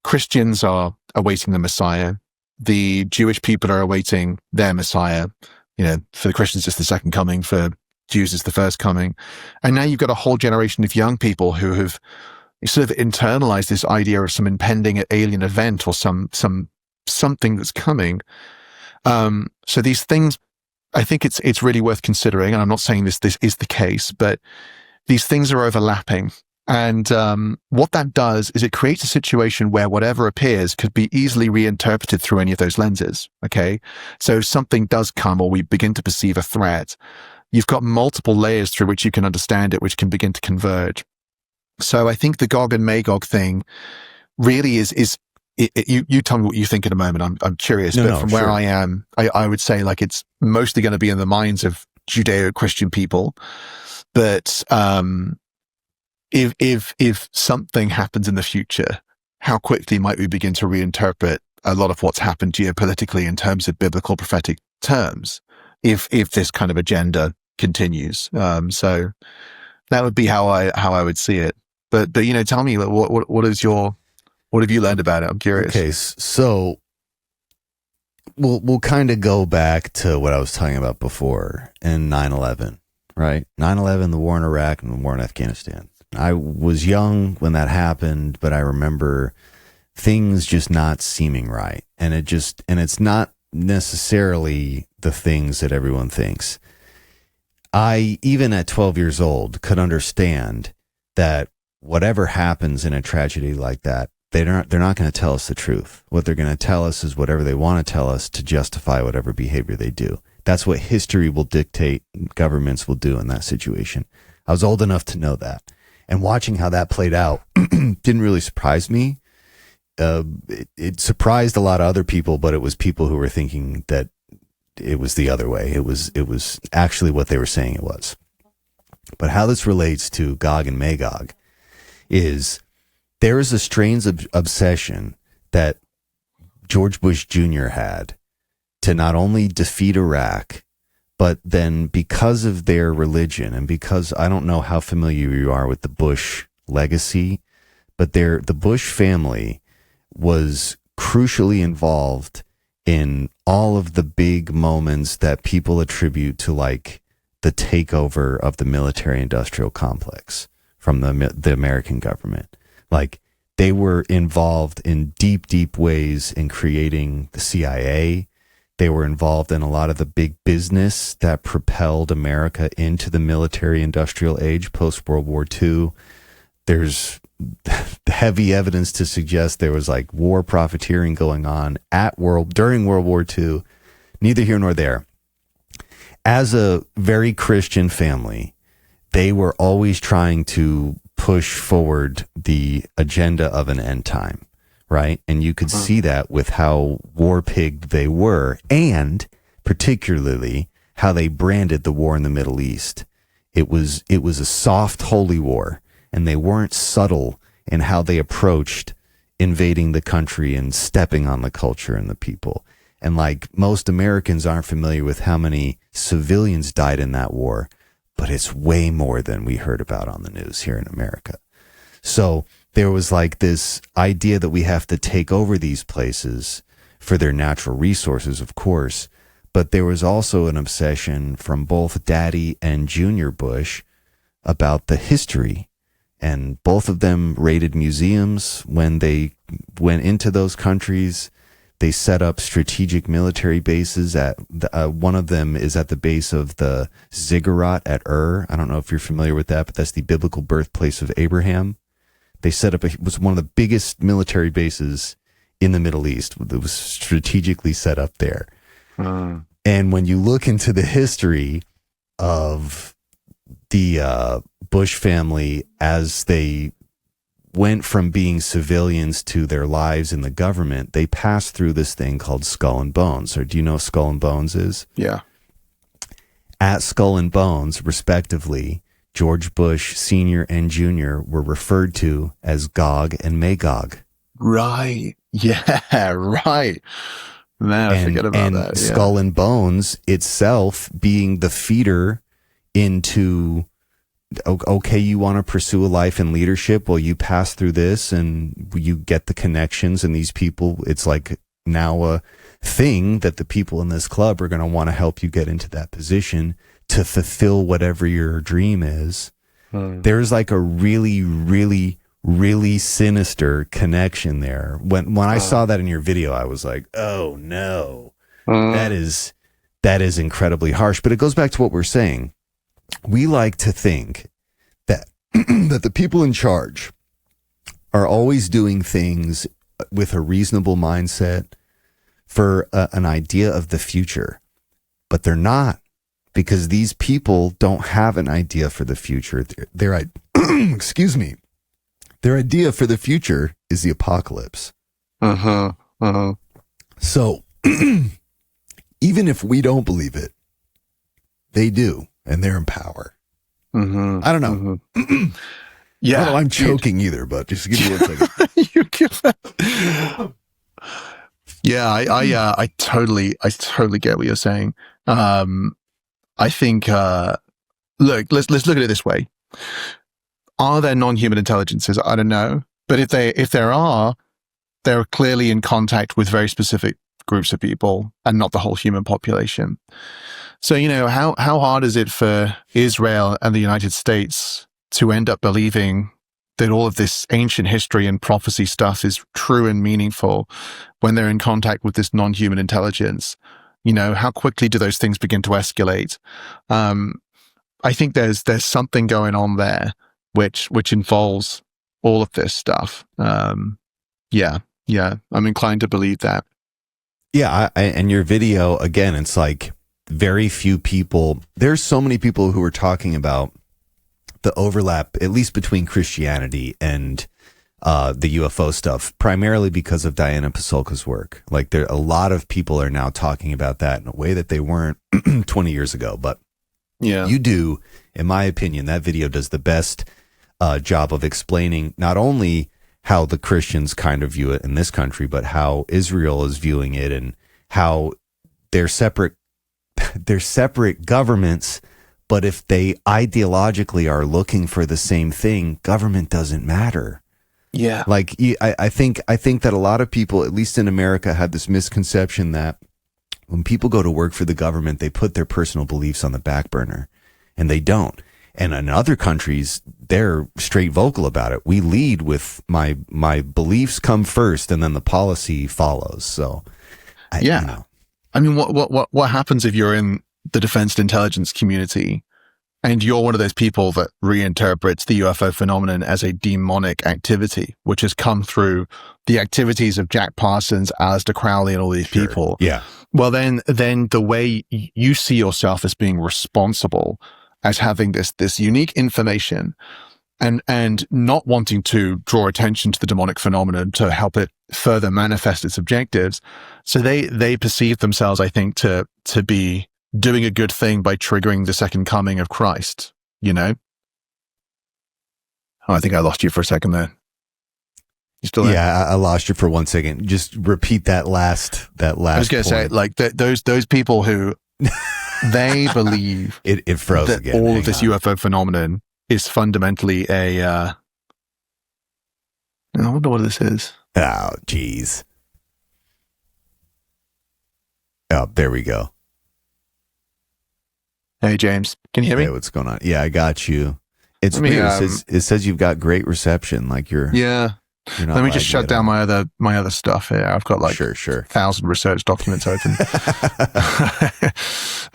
Christians are awaiting the Messiah. The Jewish people are awaiting their Messiah. For the Christians, it's the second coming. For Jews, it's the first coming. And now you've got a whole generation of young people who have sort of internalized this idea of some impending alien event or something that's coming. So these things, I think it's really worth considering. And I'm not saying this is the case, but these things are overlapping. And what that does is it creates a situation where whatever appears could be easily reinterpreted through any of those lenses. Okay. So if something does come or we begin to perceive a threat, you've got multiple layers through which you can understand it, which can begin to converge. So I think the Gog and Magog thing really is you tell me what you think in a moment. I'm curious, from where I am, I would say like it's mostly going to be in the minds of Judeo-Christian people. But if something happens in the future, how quickly might we begin to reinterpret a lot of what's happened geopolitically in terms of biblical prophetic terms, if this kind of agenda continues? So that would be how I would see it. But tell me, what have you learned about it? I'm curious. Okay, so we'll kind of go back to what I was talking about before in 9/11. Right? 9/11, the war in Iraq and the war in Afghanistan. I was young when that happened, but I remember things just not seeming right. And it's not necessarily the things that everyone thinks. I, even at 12 years old, could understand that whatever happens in a tragedy like that, they're not going to tell us the truth. What they're going to tell us is whatever they want to tell us to justify whatever behavior they do. That's what history will dictate governments will do in that situation. I was old enough to know that. And watching how that played out didn't really surprise me. It surprised a lot of other people, but it was people who were thinking that it was the other way. It was actually what they were saying it was. But how this relates to Gog and Magog is there is a strange obsession that George Bush Jr. had to not only defeat Iraq, but then because of their religion and because I don't know how familiar you are with the Bush legacy, but the Bush family was crucially involved in all of the big moments that people attribute to like the takeover of the military industrial complex from the American government. Like they were involved in deep, deep ways in creating the CIA. They were involved in a lot of the big business that propelled America into the military industrial age post World War II. There's heavy evidence to suggest there was like war profiteering going on during World War II. Neither here nor there. As a very Christian family, they were always trying to push forward the agenda of an end time, right? And you could see that with how war-pigged they were, and particularly how they branded the war in the Middle East. It was a soft holy war, and they weren't subtle in how they approached invading the country and stepping on the culture and the people. And like most Americans aren't familiar with how many civilians died in that war, but it's way more than we heard about on the news here in America. So there was like this idea that we have to take over these places for their natural resources, of course, but there was also an obsession from both Daddy and Junior Bush about the history. And both of them raided museums when they went into those countries. They set up strategic military bases at one of them is at the base of the ziggurat at Ur. I don't know if you're familiar with that, but that's the biblical birthplace of Abraham. They set up it was one of the biggest military bases in the Middle East. It was strategically set up there. And when you look into the history of the Bush family as they went from being civilians to their lives in the government, they passed through this thing called Skull and Bones. Or do you know what Skull and Bones is? Yeah. At Skull and Bones, respectively, George Bush Sr. and Jr. were referred to as Gog and Magog. Right. Yeah, right. Man, I forget about that. Yeah. Skull and Bones itself being the feeder into, okay, you want to pursue a life in leadership? Well, you pass through this and you get the connections, and these people, it's like now a thing that the people in this club are going to want to help you get into that position to fulfill whatever your dream is. There's like a really, really, really sinister connection there. When I saw that in your video, I was like, oh no, that is incredibly harsh. But it goes back to what we're saying. We like to think that that the people in charge are always doing things with a reasonable mindset for an idea of the future, but they're not, because these people don't have an idea for the future. Their excuse me, their idea for the future is the apocalypse. So even if we don't believe it, they do. And they're in power. I don't know. Yeah. I don't know I'm choking either, but just give me 1 second. You give that. Yeah, I totally get what you're saying. I think, look, let's look at it this way. Are there non-human intelligences? I don't know. But if there are, they're clearly in contact with very specific groups of people and not the whole human population. So, you know, how hard is it for Israel and the United States to end up believing that all of this ancient history and prophecy stuff is true and meaningful when they're in contact with this non-human intelligence? You know, how quickly do those things begin to escalate? I think there's something going on there which involves all of this stuff. Yeah, I'm inclined to believe that. Yeah, and your video, again, it's like very few people, there's so many people who are talking about the overlap, at least between Christianity and the UFO stuff, primarily because of Diana Pasulka's work. Like, there, a lot of people are now talking about that in a way that they weren't 20 years ago. But Yeah. you do, in my opinion, that video does the best job of explaining not only how the Christians kind of view it in this country, but how Israel is viewing it, and how they're separate governments. But if they ideologically are looking for the same thing, government doesn't matter. Yeah. Like, I think that a lot of people, at least in America, have this misconception that when people go to work for the government, they put their personal beliefs on the back burner, and they don't. And in other countries, they're straight vocal about it. We lead with my beliefs come first, and then the policy follows. So, Yeah. you know. I mean, what happens if you're in the defense and intelligence community and you're one of those people that reinterprets the UFO phenomenon as a demonic activity, which has come through the activities of Jack Parsons, Aleister Crowley, and all these people? Yeah. Well, then the way you see yourself as being responsible, as having this unique information, and not wanting to draw attention to the demonic phenomenon to help it further manifest its objectives. So they perceive themselves, I think, to be doing a good thing by triggering the second coming of Christ, you know? Oh, I think I lost you for a second there. You still there? Yeah, I lost you for 1 second. Just repeat that last I was going to say, like, those people who they believe it froze that again. all of this UFO phenomenon is fundamentally I wonder what this is. Oh, geez. Oh, there we go. Hey, James, can you hear me? Hey, what's going on? Yeah, I got you. It's Let me, weird. It says you've got great reception. Like you're Yeah. You're not Let me just lagging shut at down all. my other stuff here. I've got like Sure. 1,000 research documents open.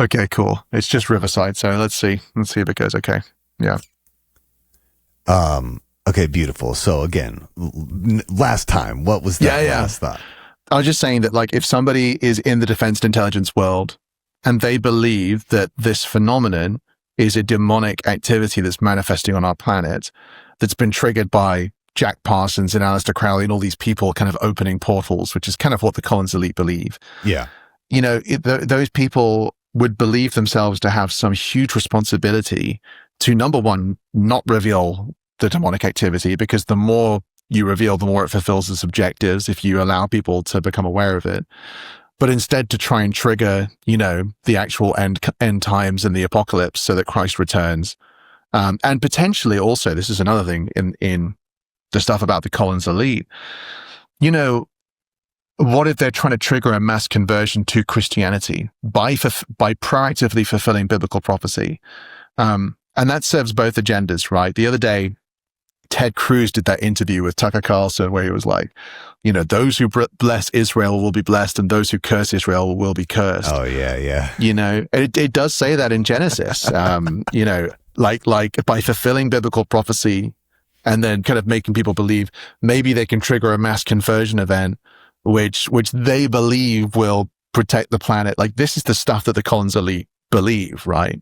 Okay, cool. It's just Riverside, so let's see if it goes okay. Yeah. Okay, beautiful. So again, last time, what was that last thought? I was just saying that, like, if somebody is in the defense and intelligence world and they believe that this phenomenon is a demonic activity that's manifesting on our planet, that's been triggered by Jack Parsons and Aleister Crowley and all these people kind of opening portals, which is kind of what the Collins elite believe. Yeah. You know, those people would believe themselves to have some huge responsibility to, number one, not reveal the demonic activity, because the more you reveal, the more it fulfills its objectives if you allow people to become aware of it. But instead to try and trigger, you know, the actual end times and the apocalypse so that Christ returns. And potentially also, this is another thing in the stuff about the Collins elite, you know, what if they're trying to trigger a mass conversion to Christianity by proactively fulfilling biblical prophecy? And that serves both agendas, right? The other day, Ted Cruz did that interview with Tucker Carlson where he was like, you know, those who bless Israel will be blessed and those who curse Israel will be cursed. Oh, yeah. You know, it does say that in Genesis, you know, like by fulfilling biblical prophecy and then kind of making people believe maybe they can trigger a mass conversion event, which they believe will protect the planet. Like, this is the stuff that the Collins elite believe, right?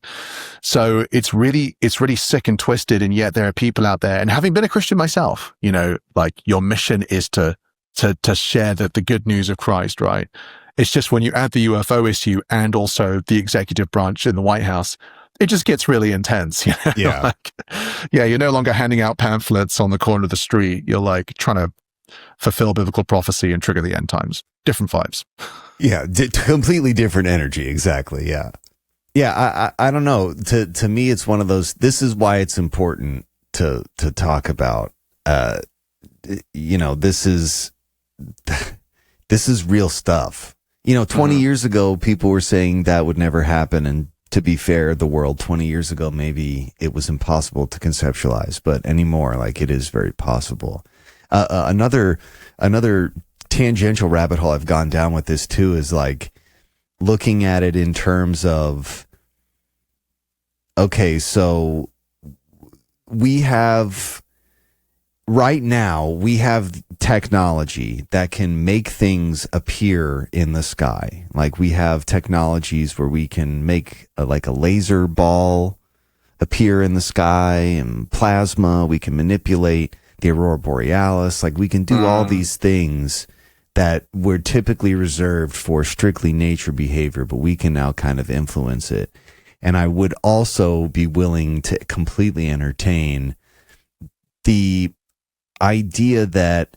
So it's really sick and twisted, and yet there are people out there, and having been a Christian myself, you know, like, your mission is to share the good news of Christ, right? It's just when you add the UFO issue and also the executive branch in the White House, it just gets really intense. You know? Yeah. Like, yeah, you're no longer handing out pamphlets on the corner of the street. You're like trying to fulfill biblical prophecy and trigger the end times. Different vibes. Yeah, completely different energy. Exactly. Yeah. Yeah, I don't know. To me, it's one of those. This is why it's important to talk about. You know, this is real stuff. You know, 20 years ago, people were saying that would never happen, and to be fair, the world 20 years ago, maybe it was impossible to conceptualize, but anymore, like, it is very possible. Another tangential rabbit hole I've gone down with this too is like looking at it in terms of, okay, so we have right now we have technology that can make things appear in the sky. Like we have technologies where we can make like a laser ball appear in the sky, and plasma. We can manipulate the aurora borealis. Like we can do all these things that were typically reserved for strictly nature behavior, but we can now kind of influence it. And I would also be willing to completely entertain the idea that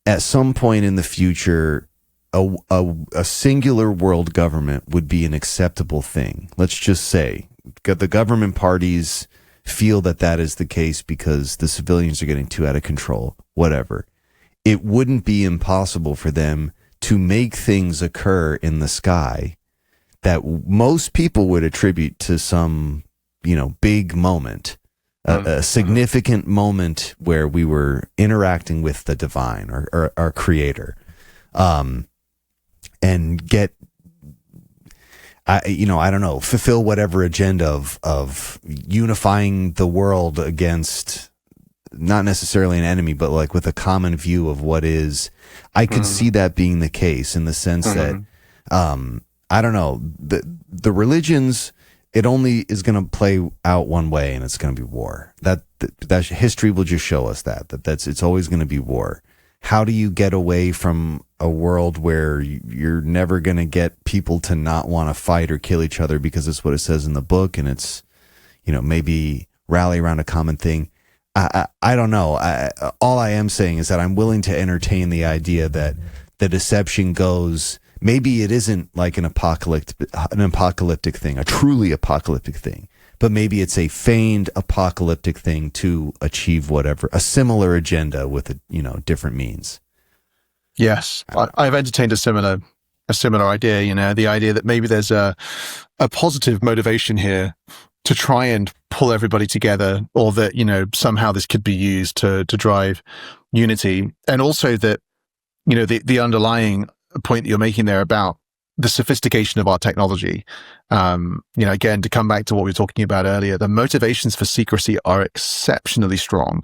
at some point in the future, a singular world government would be an acceptable thing. Let's just say the government parties feel that that is the case because the civilians are getting too out of control, whatever. It wouldn't be impossible for them to make things occur in the sky that most people would attribute to some, big moment, a significant moment where we were interacting with the divine or our creator, and get, I don't know, fulfill whatever agenda of unifying the world against not necessarily an enemy, but like with a common view of what is. I could see that being the case in the sense that, I don't know, the religions, it only is going to play out one way, and it's going to be war. That history will just show us it's always going to be war. How do you get away from a world where you're never going to get people to not want to fight or kill each other because it's what it says in the book, and it's, maybe rally around a common thing? I don't know. All I am saying is that I'm willing to entertain the idea that the deception goes, maybe it isn't like an apocalyptic thing, a truly apocalyptic thing, but maybe it's a feigned apocalyptic thing to achieve whatever, a similar agenda with different means. Yes, I've entertained a similar idea. The idea that maybe there's a positive motivation here to try and pull everybody together, or that somehow this could be used to drive unity, and also that the underlying point that you're making there about the sophistication of our technology. Again, to come back to what we were talking about earlier, the motivations for secrecy are exceptionally strong,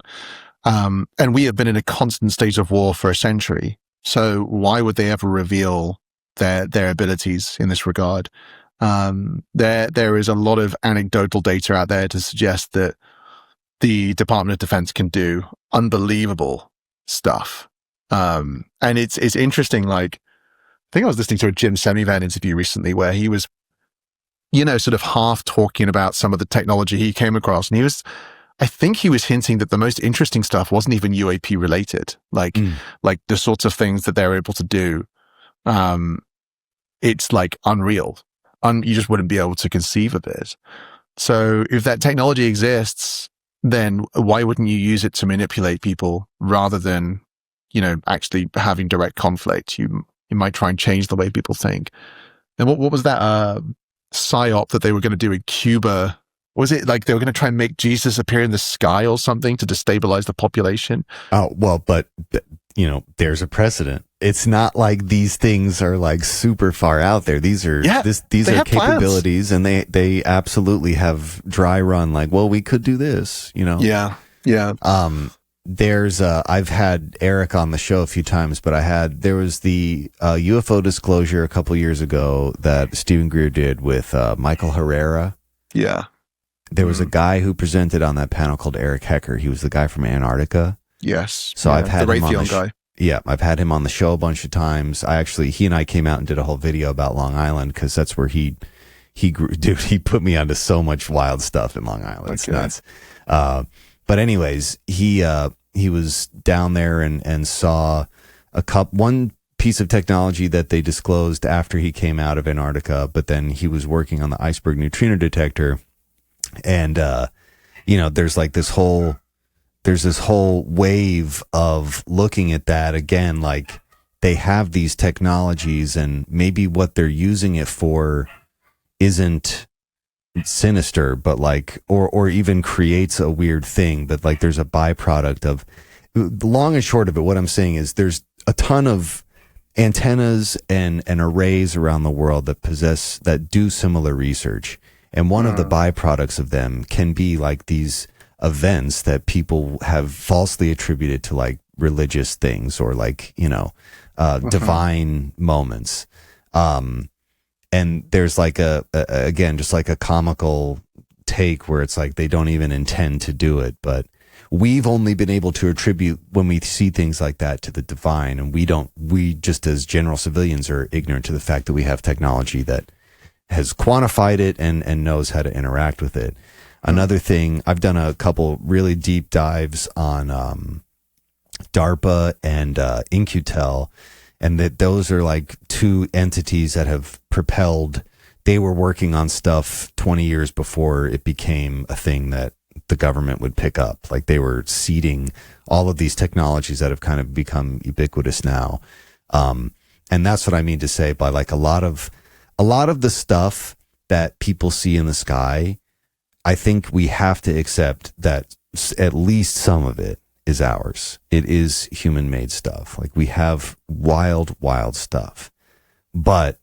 and we have been in a constant state of war for a century. So why would they ever reveal their abilities in this regard? There is a lot of anecdotal data out there to suggest that the Department of Defense can do unbelievable stuff. And it's interesting. Like, I think I was listening to a Jim Semivan interview recently where he was, sort of half talking about some of the technology he came across. And I think he was hinting that the most interesting stuff wasn't even UAP related, like the sorts of things that they're able to do. It's like unreal. You just wouldn't be able to conceive of it. So if that technology exists, then why wouldn't you use it to manipulate people rather than, actually having direct conflict? You might try and change the way people think. And what was that psyop that they were going to do in Cuba? Was it like they were going to try and make Jesus appear in the sky or something to destabilize the population? Oh, well, but there's a precedent. It's not like these things are like super far out there. These are these are capabilities, plans. And they absolutely have dry run. Like, well, we could do this. Yeah. There's I've had Eric on the show a few times, but there was the UFO disclosure a couple years ago that Stephen Greer did with Michael Herrera. Yeah. There was a guy who presented on that panel called Eric Hecker. He was the guy from Antarctica. Yes. So I've had the him on the guy. Yeah, I've had him on the show a bunch of times. He and I came out and did a whole video about Long Island because that's where he grew. Dude, he put me onto so much wild stuff in Long Island. It's nuts. But anyways, he was down there and saw one piece of technology that they disclosed after he came out of Antarctica, but then he was working on the iceberg neutrino detector. And, there's like this whole wave of looking at that again, like they have these technologies and maybe what they're using it for isn't sinister, but like, or even creates a weird thing, but like there's a byproduct of. The long and short of it, what I'm saying is there's a ton of antennas and arrays around the world that do similar research. And one of the byproducts of them can be like these events that people have falsely attributed to like religious things or like, divine moments. And there's like again, just like a comical take where it's like they don't even intend to do it, but we've only been able to attribute when we see things like that to the divine, and we just as general civilians are ignorant to the fact that we have technology that has quantified it and knows how to interact with it. Another thing, I've done a couple really deep dives on DARPA and In-Q-Tel, and that those are like two entities that have propelled. They were working on stuff 20 years before it became a thing that the government would pick up. Like they were seeding all of these technologies that have kind of become ubiquitous now. And that's what I mean to say by like a lot of the stuff that people see in the sky, I think we have to accept that at least some of it is ours. It is human-made stuff. Like we have wild, wild stuff. But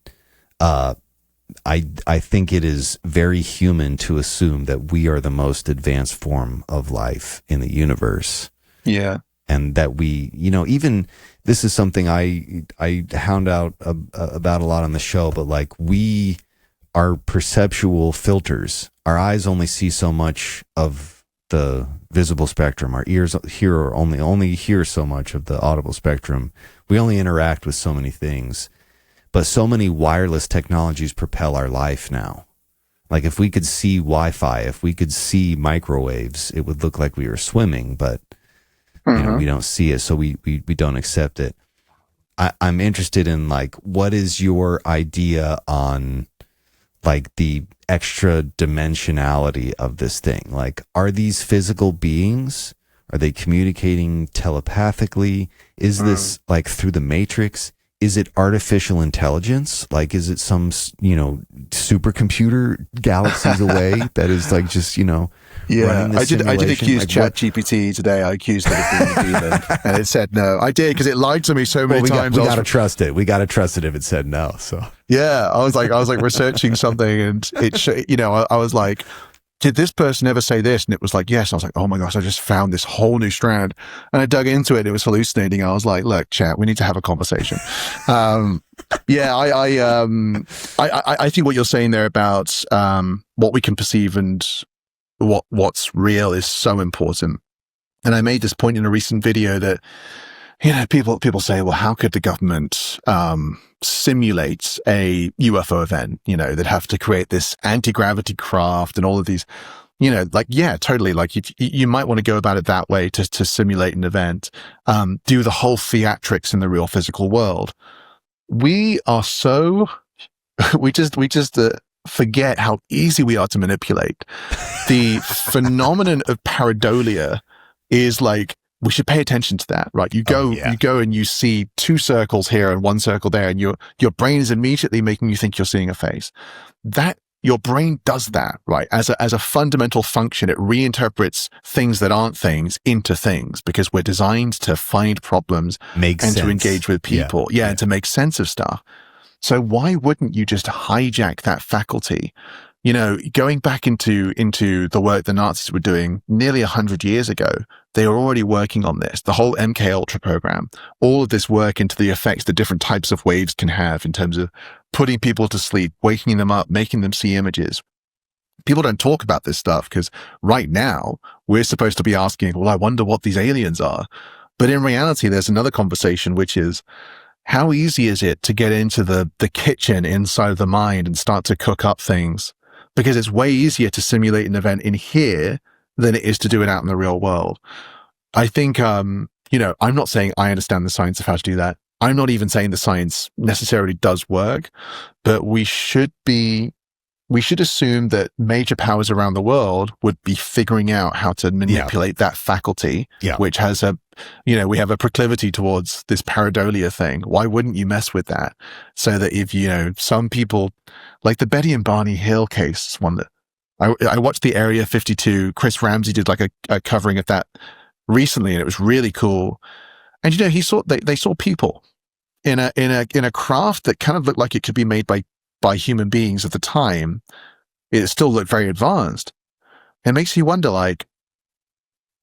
I think it is very human to assume that we are the most advanced form of life in the universe. Yeah. And that we, even this is something I hound out about a lot on the show, but like we are perceptual filters. Our eyes only see so much of the visible spectrum. Our ears only hear so much of the audible spectrum. We only interact with so many things. But so many wireless technologies propel our life now. Like if we could see Wi-Fi, if we could see microwaves, it would look like we were swimming, but we don't see it, so we don't accept it. I'm interested in like, what is your idea on like the extra dimensionality of this thing? Like, are these physical beings? Are they communicating telepathically? Is this like through the Matrix? Is it artificial intelligence? Like, is it some, supercomputer galaxies away that is like just, Yeah, I did accuse like, ChatGPT today. I accused it of being a demon, and it said no. I did because it lied to me so many times. We got to trust it. We got to trust it if it said no. So yeah, I was like researching something, and I was like, did this person ever say this? And it was like, yes. I was like, oh my gosh, I just found this whole new strand. And I dug into it. It was hallucinating. I was like, look, chat, we need to have a conversation. I think what you're saying there about what we can perceive and what's real is so important. And I made this point in a recent video that, people say, well, how could the government simulate a UFO event? They'd have to create this anti-gravity craft and all of these, yeah, totally. Like you might want to go about it that way to simulate an event, do the whole theatrics in the real physical world. We are we just forget how easy we are to manipulate. The phenomenon of pareidolia is like, we should pay attention to that, right? You go and you see two circles here and one circle there, and your brain is immediately making you think you're seeing a face. That your brain does that, right? As a fundamental function, it reinterprets things that aren't things into things because we're designed to find problems to engage with people, and to make sense of stuff. So why wouldn't you just hijack that faculty? Going back into the work the Nazis were doing nearly 100 years ago, they were already working on this. The whole MK Ultra program, all of this work into the effects that different types of waves can have in terms of putting people to sleep, waking them up, making them see images. People don't talk about this stuff because right now we're supposed to be asking, well, I wonder what these aliens are. But in reality, there's another conversation, which is, how easy is it to get into the kitchen inside of the mind and start to cook up things? Because it's way easier to simulate an event in here than it is to do it out in the real world. I think, I'm not saying I understand the science of how to do that. I'm not even saying the science necessarily does work, but we should assume that major powers around the world would be figuring out how to manipulate that faculty, which has we have a proclivity towards this pareidolia thing. Why wouldn't you mess with that? So that if, some people, like the Betty and Barney Hill case, one that I watched the Area 52, Chris Ramsey did like a covering of that recently, and it was really cool. And, they saw people in a craft that kind of looked like it could be made by human beings at the time. It still looked very advanced. It makes you wonder, like,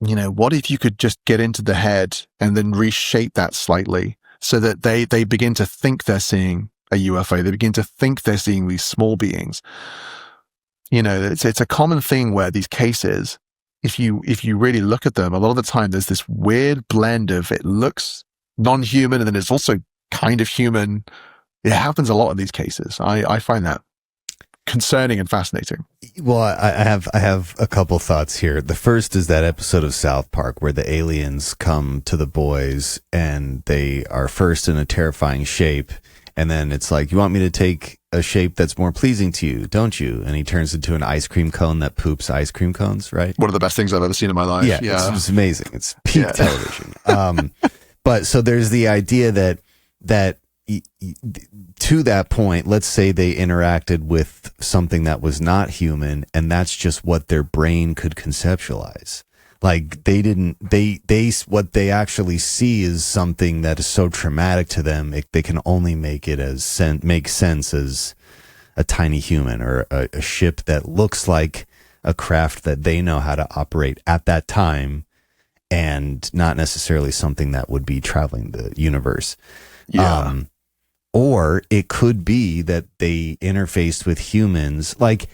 what if you could just get into the head and then reshape that slightly so that they begin to think they're seeing a UFO. They begin to think they're seeing these small beings. It's a common thing where these cases, if you really look at them, a lot of the time there's this weird blend of it looks non-human and then it's also kind of human. It happens a lot in these cases. I find that concerning and fascinating. Well, I have a couple thoughts here. The first is that episode of South Park where the aliens come to the boys and they are first in a terrifying shape, and then it's like, you want me to take a shape that's more pleasing to you, don't you? And he turns into an ice cream cone that poops ice cream cones, right? One of the best things I've ever seen in my life. Yeah. It's amazing. It's peak television. But so there's the idea that to that point, let's say they interacted with something that was not human, and that's just what their brain could conceptualize. Like what they actually see is something that is so traumatic to them, they can only make it make sense as a tiny human or a ship that looks like a craft that they know how to operate at that time, and not necessarily something that would be traveling the universe. Yeah. Or it could be that they interfaced with humans. Like,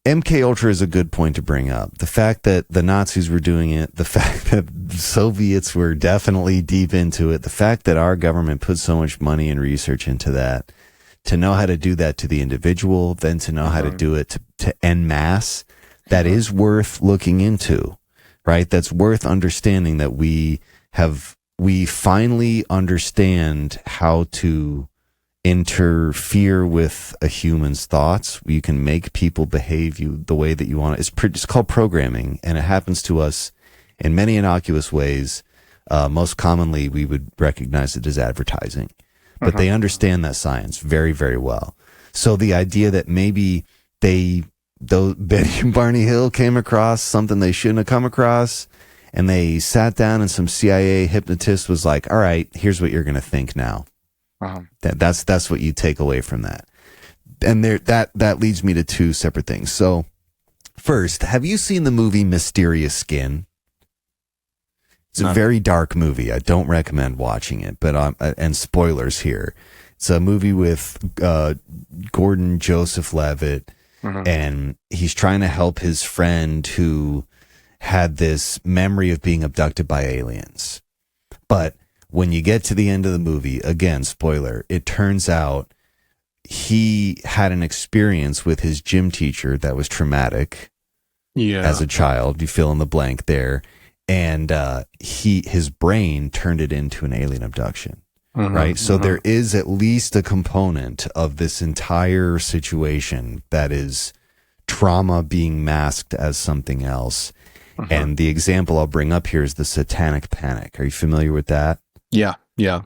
MK Ultra is a good point to bring up. The fact that the Nazis were doing it, the fact that the Soviets were definitely deep into it, the fact that our government put so much money and research into that, to know how to do that to the individual, then to know how to do it to en masse, that is worth looking into, right? That's worth understanding, that we finally understand how to interfere with a human's thoughts. You can make people behave the way that you want. It's called programming, and it happens to us in many innocuous ways. Most commonly, we would recognize it as advertising, but they understand that science very, very well. So the idea that maybe Betty and Barney Hill came across something they shouldn't have come across, and they sat down and some CIA hypnotist was like, all right, here's what you're going to think now. That's what you take away from that. And that leads me to two separate things. So first, have you seen the movie Mysterious Skin? It's a very dark movie. I don't recommend watching it, but and spoilers here. It's a movie with Gordon Joseph Levitt, and he's trying to help his friend who had this memory of being abducted by aliens. But when you get to the end of the movie, again, spoiler, it turns out he had an experience with his gym teacher that was traumatic as a child. You fill in the blank there. And his brain turned it into an alien abduction. Right? So there is at least a component of this entire situation that is trauma being masked as something else. And the example I'll bring up here is the satanic panic. Are you familiar with that? Yeah.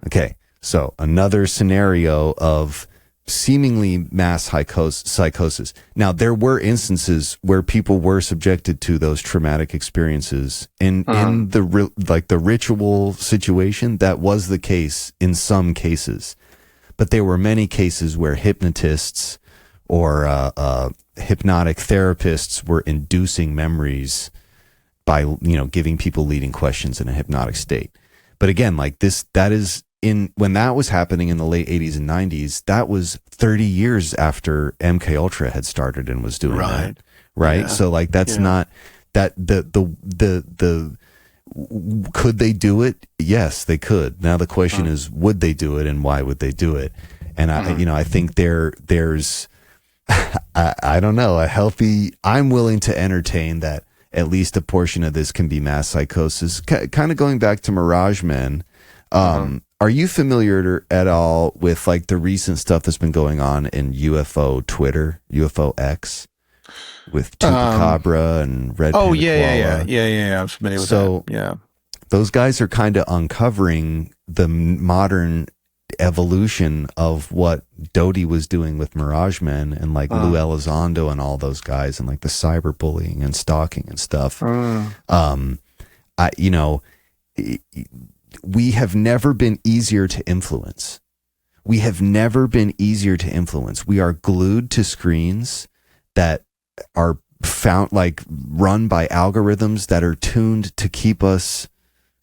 Okay. So another scenario of seemingly mass psychosis. Now, there were instances where people were subjected to those traumatic experiences in the ritual situation. That was the case in some cases, but there were many cases where hypnotists or hypnotic therapists were inducing memories by, giving people leading questions in a hypnotic state. But again, like this, when that was happening in the late 80s and 90s, that was 30 years after MK Ultra had started and was doing that. Right. Yeah. So like, that's not that could they do it? Yes, they could. Now the question is, would they do it, and why would they do it? And I think there's, I don't know, I'm willing to entertain that at least a portion of this can be mass psychosis. Kind of going back to Mirage Men. Are you familiar at all with like the recent stuff that's been going on in UFO Twitter, UFO X, with Chupacabra and Red Panda Koala? Yeah. I'm familiar with that. Yeah. Those guys are kind of uncovering the modern evolution of what Doty was doing with Mirage Men and like Lou Elizondo and all those guys, and like the cyberbullying and stalking and stuff. We have never been easier to influence. We are glued to screens that are run by algorithms that are tuned to keep us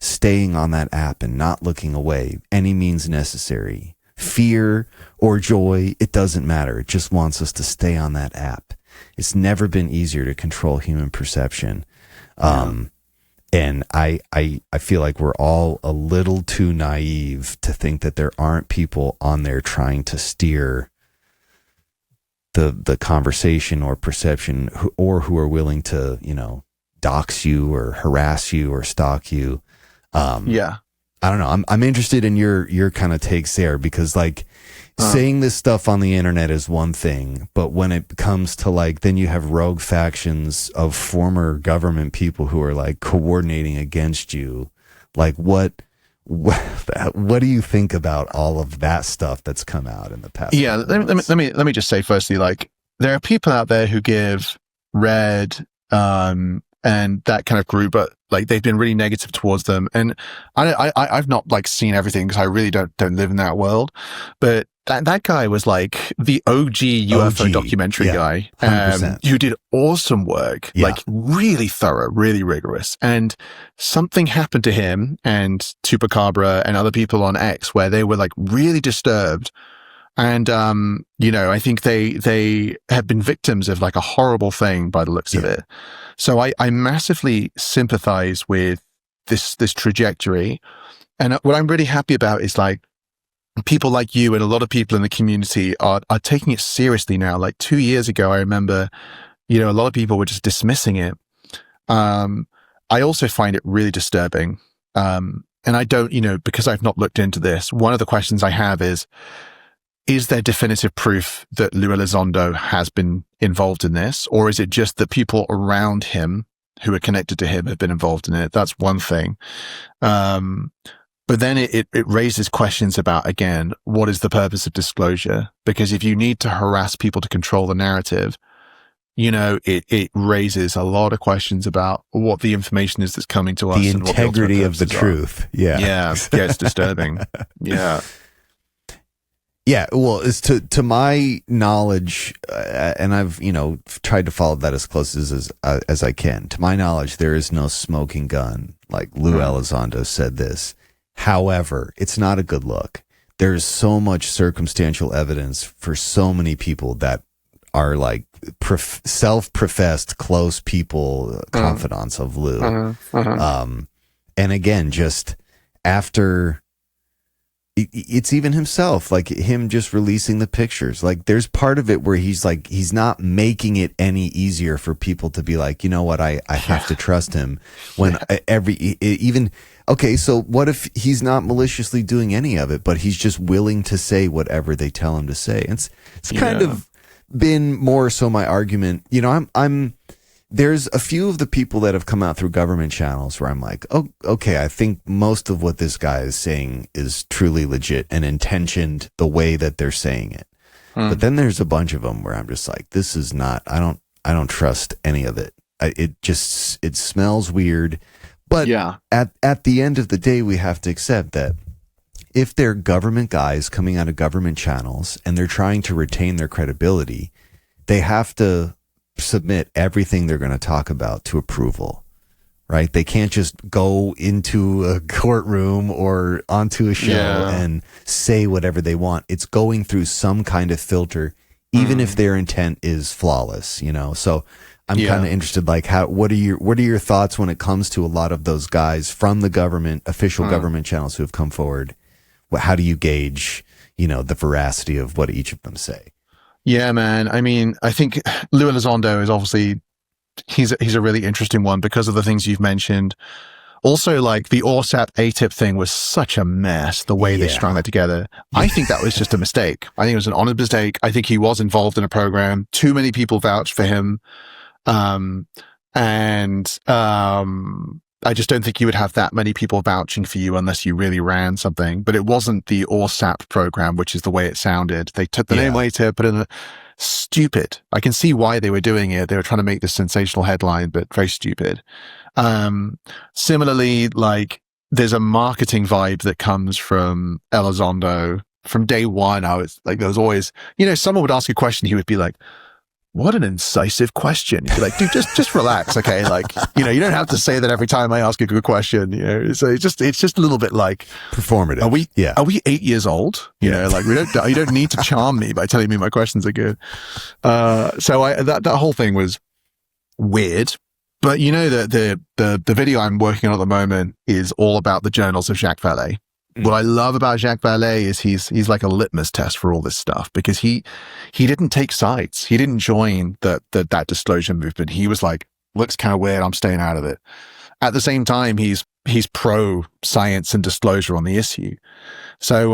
staying on that app and not looking away any means necessary. Fear or joy, it doesn't matter. It just wants us to stay on that app. It's never been easier to control human perception. And I feel like we're all a little too naive to think that there aren't people on there trying to steer the conversation or perception, who are willing to, dox you or harass you or stalk you. I don't know. I'm interested in your kind of takes there, because saying this stuff on the internet is one thing, but when it comes to then you have rogue factions of former government people who are coordinating against you. What do you think about all of that stuff that's come out in the past? Yeah, let me just say firstly, there are people out there who give red and that kind of group, but they've been really negative towards them. And I've not seen everything because I really don't live in that world. But that guy was the OG UFO documentary guy, who did awesome work, really thorough, really rigorous. And something happened to him and Chupacabra and other people on X where they were really disturbed. And, I think they have been victims of a horrible thing by the looks of it. So I massively sympathize with this trajectory. And what I'm really happy about is people like you and a lot of people in the community are taking it seriously now. 2 years ago, I remember, a lot of people were just dismissing it. I also find it really disturbing. And I don't, because I've not looked into this, one of the questions I have is there definitive proof that Lou Elizondo has been involved in this? Or is it just that people around him who are connected to him have been involved in it? That's one thing. But then it raises questions about, again, what is the purpose of disclosure? Because if you need to harass people to control the narrative, it raises a lot of questions about what the information is that's coming to us. The integrity of the truth. Yeah, it's disturbing. Yeah. Yeah, well, it's to my knowledge, and I've tried to follow that as close as I can. To my knowledge, there is no smoking gun. Lou Elizondo said this. However, it's not a good look. There's so much circumstantial evidence for so many people that are self-professed close people, confidants of Lou. And again, just after. It's even himself, him just releasing the pictures. There's part of it where he's not making it any easier for people to be you know what, I have to trust him when okay, so what if he's not maliciously doing any of it, but he's just willing to say whatever they tell him to say? It's kind of been more so my argument. There's a few of the people that have come out through government channels where I'm oh, okay, I think most of what this guy is saying is truly legit and intentioned the way that they're saying it. But then there's a bunch of them where I'm just this is not, I don't trust any of it. It smells weird. But at the end of the day, we have to accept that if they're government guys coming out of government channels and they're trying to retain their credibility, they have to submit everything they're going to talk about to approval, right? They can't just go into a courtroom or onto a show and say whatever they want. It's going through some kind of filter, even if their intent is flawless, So I'm kind of interested, what are your thoughts when it comes to a lot of those guys from the government, official government channels who have come forward? How do you gauge, the veracity of what each of them say? Yeah, man. I mean, I think Lou Elizondo is obviously, he's a really interesting one because of the things you've mentioned. Also, the ORSAP ATIP thing was such a mess, the way they strung that together. I think that was just a mistake. I think it was an honest mistake. I think he was involved in a program. Too many people vouched for him. I just don't think you would have that many people vouching for you unless you really ran something. But it wasn't the ORSAP program, which is the way it sounded. They took the name later, put in a stupid. I can see why they were doing it. They were trying to make this sensational headline, but very stupid. Similarly, there's a marketing vibe that comes from Elizondo. From day one, I was there was always, someone would ask a question, he would be what an incisive question. You'd be like, dude, just relax. Okay. Like, you don't have to say that every time I ask a good question, So it's just a little bit like performative. Are we 8 years old? You don't need to charm me by telling me my questions are good. So that whole thing was weird. But the video I'm working on at the moment is all about the journals of Jacques Vallée. What I love about Jacques Vallée is he's like a litmus test for all this stuff, because he didn't take sides. He didn't join that disclosure movement. He was like, looks kind of weird, I'm staying out of it. At the same time, he's pro science and disclosure on the issue. So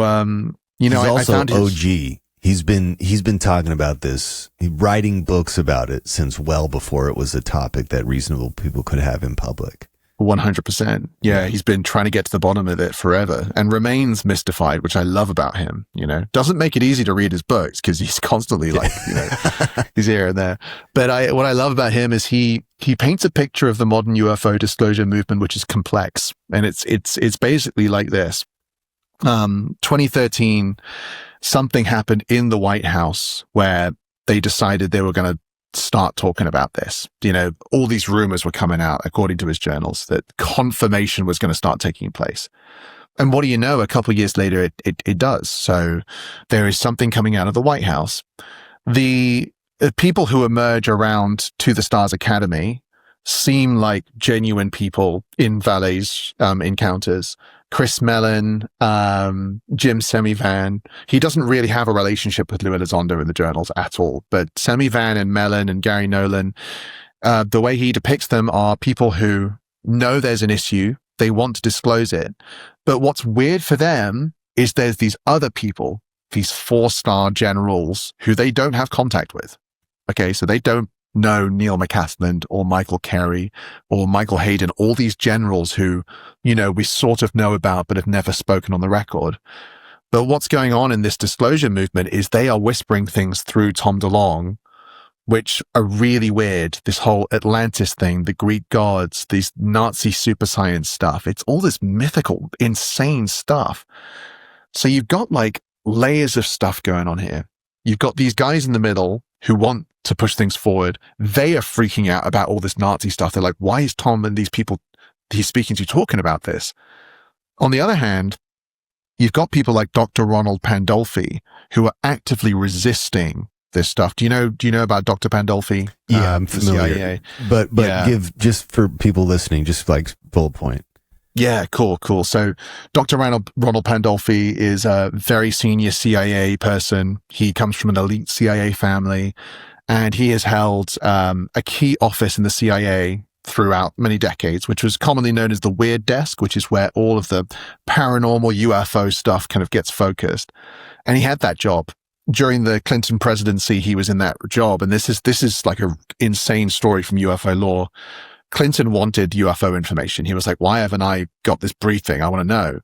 he's I also found his OG. He's been talking about this, writing books about it since well before it was a topic that reasonable people could have in public. 100%. Yeah, he's been trying to get to the bottom of it forever and remains mystified, which I love about him. Doesn't make it easy to read his books because he's constantly like, he's here and there. But what I love about him is he paints a picture of the modern UFO disclosure movement, which is complex. And it's basically like this. 2013, something happened in the White House where they decided they were going to start talking about this. All these rumors were coming out, according to his journals, that confirmation was going to start taking place. And what do you know? A couple of years later, it does. So there is something coming out of the White House. The people who emerge around To the Stars Academy seem like genuine people in Vallée's encounters. Chris Mellon, Jim Semivan. He doesn't really have a relationship with Louis Elizondo in the journals at all. But Semivan and Mellon and Gary Nolan, the way he depicts them are people who know there's an issue. They want to disclose it. But what's weird for them is there's these other people, these 4-star generals who they don't have contact with. Okay, so they don't know Neil McCathland or Michael Carey or Michael Hayden, all these generals who, we sort of know about but have never spoken on the record. But what's going on in this disclosure movement is they are whispering things through Tom DeLonge, which are really weird. This whole Atlantis thing, the Greek gods, these Nazi super science stuff. It's all this mythical, insane stuff. So you've got like layers of stuff going on here. You've got these guys in the middle who want to push things forward. They are freaking out about all this Nazi stuff. They're like, why is Tom and these people he's speaking to talking about this? On the other hand, you've got people like Dr. Ronald Pandolfi who are actively resisting this stuff. Do you know about Dr. Pandolfi? Yeah, I'm familiar. CIA. But give, just for people listening, just like bullet point. Yeah, cool. So Dr. Ronald Pandolfi is a very senior CIA person. He comes from an elite CIA family, and he has held a key office in the CIA throughout many decades, which was commonly known as the Weird Desk, which is where all of the paranormal UFO stuff kind of gets focused. And he had that job. During the Clinton presidency, he was in that job. And this is like an insane story from UFO lore. Clinton wanted UFO information. He was like, why haven't I got this briefing? I want to know.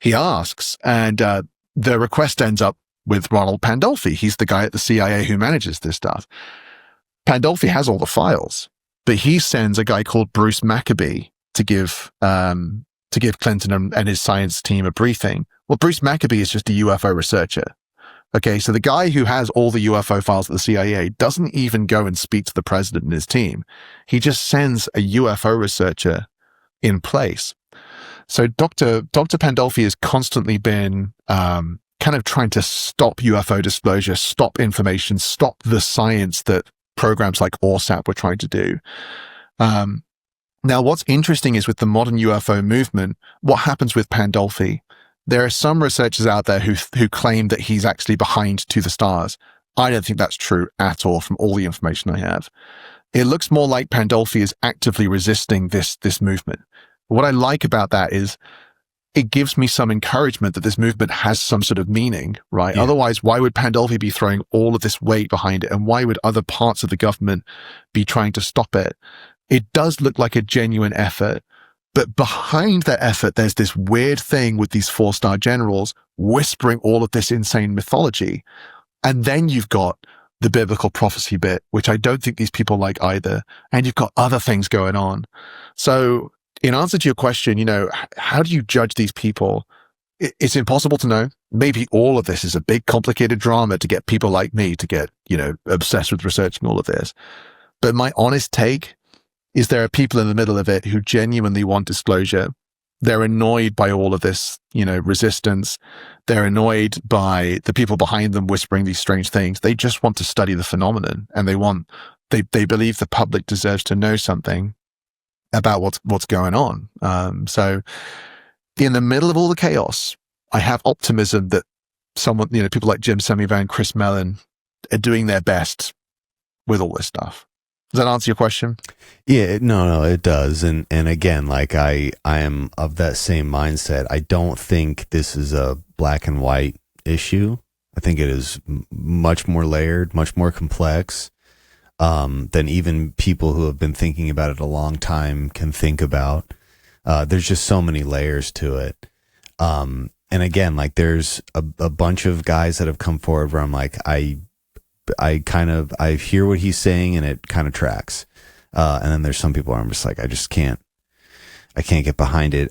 He asks, and the request ends up with Ronald Pandolfi. He's the guy at the CIA who manages this stuff. Pandolfi has all the files, but he sends a guy called Bruce Maccabee to give Clinton and his science team a briefing. Well, Bruce Maccabee is just a UFO researcher. Okay, so the guy who has all the UFO files at the CIA doesn't even go and speak to the president and his team. He just sends a UFO researcher in place. So Dr. Pandolfi has constantly been kind of trying to stop UFO disclosure, stop information, stop the science that programs like ORSAP were trying to do. Now, what's interesting is with the modern UFO movement, what happens with Pandolfi? There are some researchers out there who claim that he's actually behind To the Stars. I don't think that's true at all from all the information I have. It looks more like Pandolfi is actively resisting this movement. What I like about that is it gives me some encouragement that this movement has some sort of meaning, right? Yeah. Otherwise, why would Pandolfi be throwing all of this weight behind it? And why would other parts of the government be trying to stop it? It does look like a genuine effort. But behind that effort, there's this weird thing with these 4-star generals whispering all of this insane mythology. And then you've got the biblical prophecy bit, which I don't think these people like either. And you've got other things going on. So in answer to your question, how do you judge these people? it's impossible to know. Maybe all of this is a big, complicated drama to get people like me to get, obsessed with researching all of this. But my honest take is there are people in the middle of it who genuinely want disclosure. They're annoyed by all of this, resistance. They're annoyed by the people behind them whispering these strange things. They just want to study the phenomenon, and they believe the public deserves to know something about what's going on. So in the middle of all the chaos, I have optimism that people like Jim Semivan, Chris Mellon are doing their best with all this stuff. Does that answer your question? Yeah, no, it does. And again, like I am of that same mindset. I don't think this is a black and white issue. I think it is much more layered, much more complex than even people who have been thinking about it a long time can think about. There's just so many layers to it. And again, like there's a bunch of guys that have come forward where I'm like, I hear what he's saying and it kind of tracks. And then there's some people where I'm just like, I can't get behind it.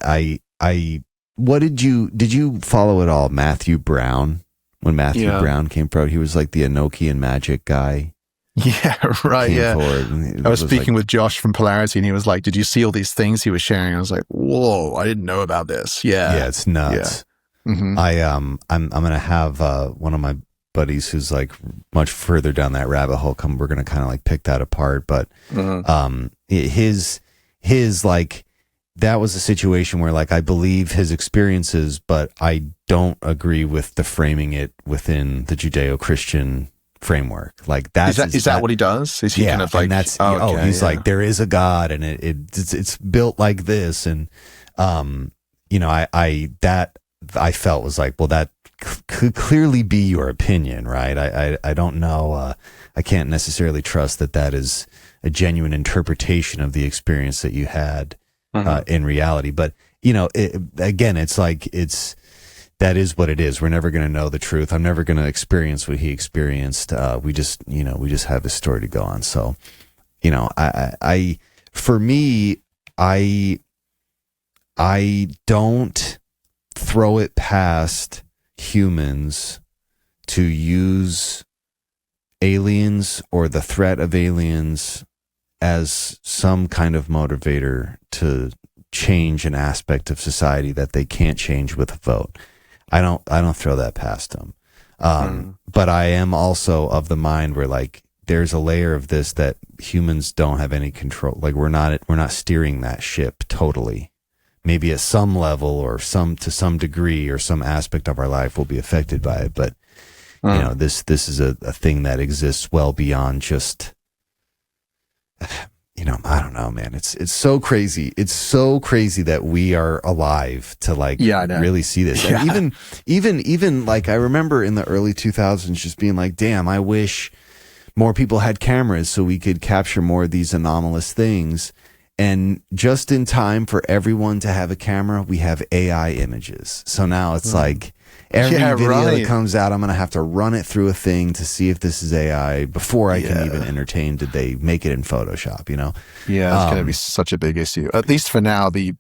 Did you follow at all Matthew Brown? When Matthew Brown came forward, he was like the Enochian magic guy. Yeah, right. Yeah. I was speaking with Josh from Polarity and he was like, did you see all these things he was sharing? I was like, whoa, I didn't know about this. Yeah. Yeah. It's nuts. Yeah. Mm-hmm. I'm going to have, one of my buddies who's like much further down that rabbit hole we're going to kind of like pick that apart. But, his like, that was a situation where like, I believe his experiences, but I don't agree with the framing it within the Judeo-Christian framework. Like that is that what he does? Is he kind of like, and that's, he's like, there is a God and it's built like this. And, I felt was like, well, that could clearly be your opinion, right? I don't know. I can't necessarily trust that is a genuine interpretation of the experience that you had in reality. But, it's like, that is what it is. We're never going to know the truth. I'm never going to experience what he experienced. We just have his story to go on. So, for me, I don't throw it past humans to use aliens or the threat of aliens as some kind of motivator to change an aspect of society that they can't change with a vote. I don't throw that past them. But I am also of the mind where like there's a layer of this that humans don't have any control. Like we're not steering that ship totally. Maybe at some level or to some degree or some aspect of our life will be affected by it. But this is a thing that exists well beyond just, I don't know, man. It's so crazy. It's so crazy that we are alive to like really see this. Yeah. And even like I remember in the early 2000s just being like, damn, I wish more people had cameras so we could capture more of these anomalous things. And just in time for everyone to have a camera, we have AI images. So now it's like every video that comes out, I'm going to have to run it through a thing to see if this is AI before I can even entertain, did they make it in Photoshop, Yeah, it's going to be such a big issue. At least for now, the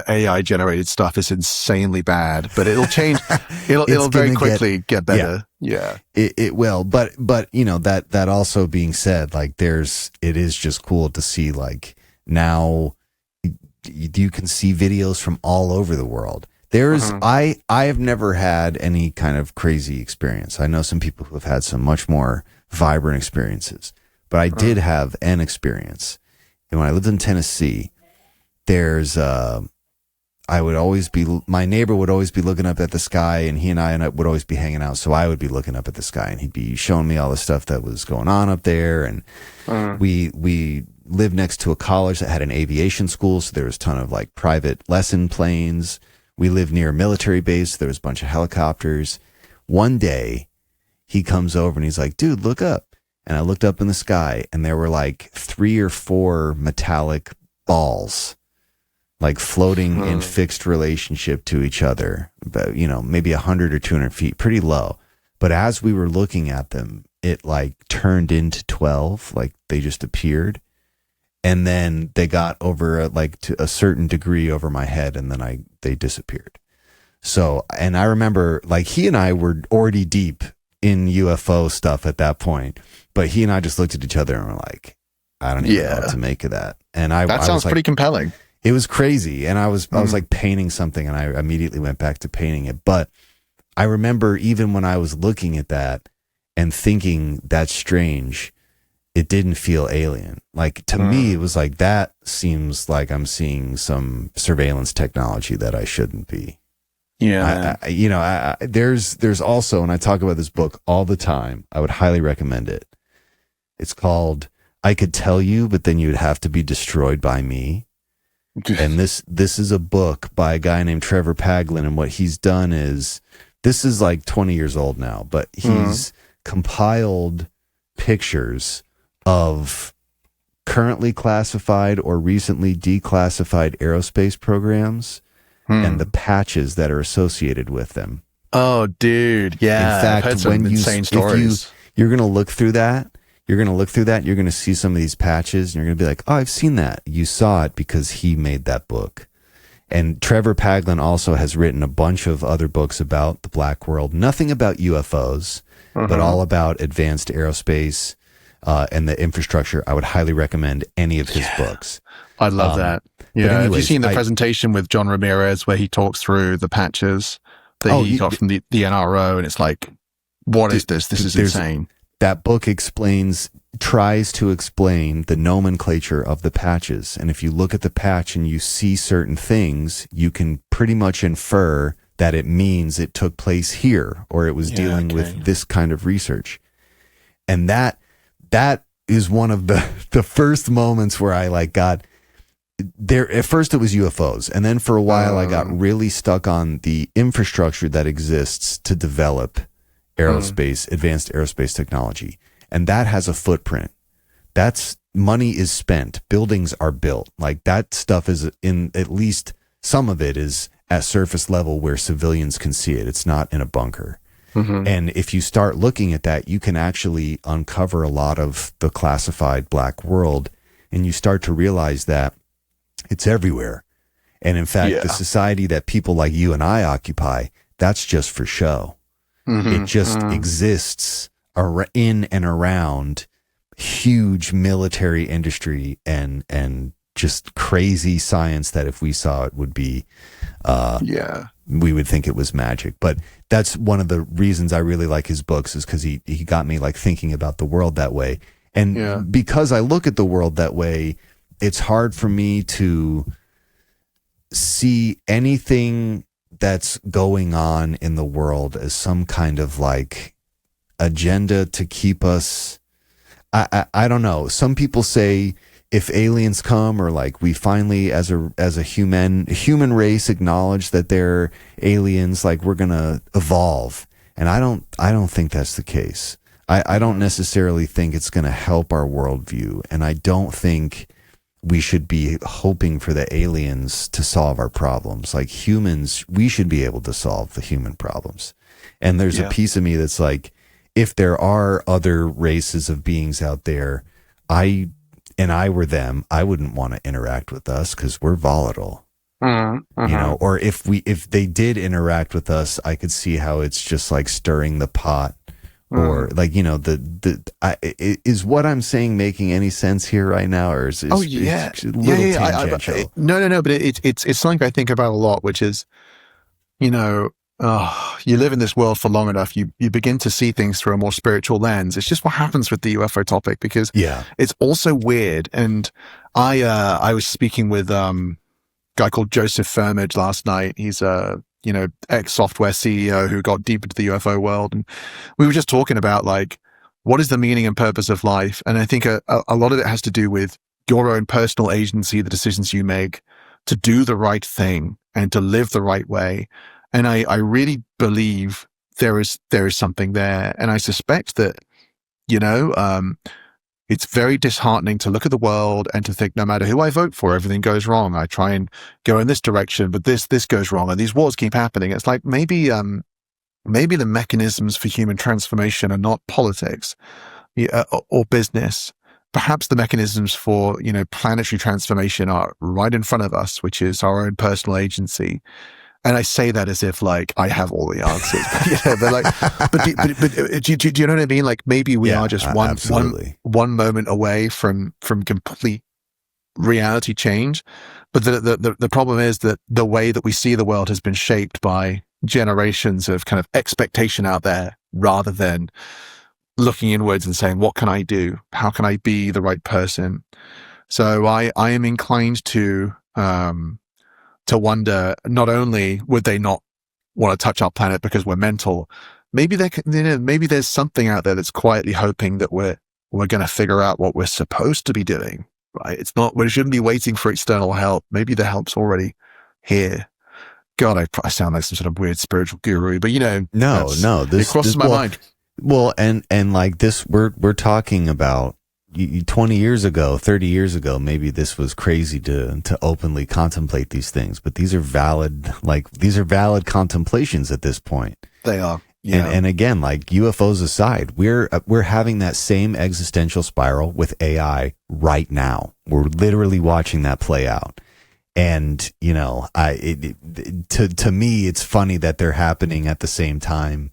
AI generated stuff is insanely bad, but it'll change. It'll very quickly get better. Yeah. It will. But that also being said, like it is just cool to see like, now you can see videos from all over the world. I have never had any kind of crazy experience. I know some people who have had some much more vibrant experiences, but I did have an experience. And when I lived in Tennessee, my neighbor would always be looking up at the sky, and he and I would always be hanging out. So I would be looking up at the sky and he'd be showing me all the stuff that was going on up there. And we lived next to a college that had an aviation school. So there was a ton of like private lesson planes. We lived near a military base. So there was a bunch of helicopters. One day he comes over and he's like, dude, look up. And I looked up in the sky and there were like 3 or 4 metallic balls, like floating in fixed relationship to each other, but maybe 100 or 200 feet, pretty low. But as we were looking at them, it like turned into 12, like they just appeared. And then they got over to a certain degree over my head, and then they disappeared. So, and I remember like he and I were already deep in UFO stuff at that point, but he and I just looked at each other and were like, I don't even know what to make of that. And that sounds pretty compelling. It was crazy. And I was like painting something and I immediately went back to painting it. But I remember even when I was looking at that and thinking that's strange, it didn't feel alien. Like to me, it was like, that seems like I'm seeing some surveillance technology that I shouldn't be. Yeah. There's also, and I talk about this book all the time, I would highly recommend it. It's called I Could Tell You, but then you'd have to be destroyed by me. And this is a book by a guy named Trevor Paglen. And what he's done is, this is like 20 years old now, but he's compiled pictures of currently classified or recently declassified aerospace programs and the patches that are associated with them. Oh, dude. Yeah. In fact, when you're going to look through that, you're going to see some of these patches and you're going to be like, oh, I've seen that. You saw it because he made that book. And Trevor Paglen also has written a bunch of other books about the black world, nothing about UFOs, but all about advanced aerospace and the infrastructure. I would highly recommend any of his books. I love that. Yeah. Anyways, have you seen the presentation with John Ramirez where he talks through the patches that he got from the NRO? And it's like, what is this? This is insane. That book tries to explain the nomenclature of the patches. And if you look at the patch and you see certain things, you can pretty much infer that it means it took place here or it was dealing with this kind of research. And that is one of the first moments where I like got there. At first it was UFOs. And then for a while I got really stuck on the infrastructure that exists to develop aerospace, advanced aerospace technology. And that has a footprint. That's money is spent. Buildings are built. Like that stuff is in, at least some of it is at surface level where civilians can see it. It's not in a bunker. And if you start looking at that, you can actually uncover a lot of the classified black world. And you start to realize that it's everywhere. And in fact, the society that people like you and I occupy, that's just for show. It just exists in and around huge military industry and just crazy science that if we saw it would be, we would think it was magic. But that's one of the reasons I really like his books is because he got me like thinking about the world that way. And because I look at the world that way, it's hard for me to see anything that's going on in the world as some kind of like agenda to keep us. I don't know. Some people say if aliens come or like we finally as a human race acknowledge that they're aliens, like we're gonna evolve. And I don't think that's the case. I don't necessarily think it's gonna help our worldview, and I don't think we should be hoping for the aliens to solve our problems. Like humans, we should be able to solve the human problems. And there's a piece of me that's like, if there are other races of beings out there, I were them, I wouldn't want to interact with us because we're volatile. You know, or if they did interact with us, I could see how it's just like stirring the pot. Or like, you know, is what I'm saying making any sense here right now, or is it a little tangential? No, but it's something I think about a lot, which is, you know, you live in this world for long enough, you begin to see things through a more spiritual lens. It's just what happens with the UFO topic because it's also weird. And I was speaking with a guy called Joseph Firmage last night. He's ex-software CEO who got deep into the UFO world. And we were just talking about like, what is the meaning and purpose of life? And I think a lot of it has to do with your own personal agency, the decisions you make to do the right thing and to live the right way. And I really believe there is something there. And I suspect that, you know, it's very disheartening to look at the world and to think no matter who I vote for, everything goes wrong. I try and go in this direction, but this goes wrong. And these wars keep happening. It's like maybe the mechanisms for human transformation are not politics or business. Perhaps the mechanisms for, you know, planetary transformation are right in front of us, which is our own personal agency. And I say that as if like I have all the answers, but do you know what I mean? Like maybe we are just one moment away from complete reality change. But the problem is that the way that we see the world has been shaped by generations of kind of expectation out there, rather than looking inwards and saying, what can I do? How can I be the right person? So I am inclined to wonder, not only would they not want to touch our planet because we're mental, maybe maybe there's something out there that's quietly hoping that we're going to figure out what we're supposed to be doing, right? It's not, we shouldn't be waiting for external help. Maybe the help's already here. God, I sound like some sort of weird spiritual guru, but it crosses my mind. Well, and like this, we're talking about 20 years ago, 30 years ago, maybe this was crazy to openly contemplate these things, but these are valid contemplations at this point. They are. Yeah. And again, like UFOs aside, we're having that same existential spiral with AI right now. We're literally watching that play out. And, to me, it's funny that they're happening at the same time.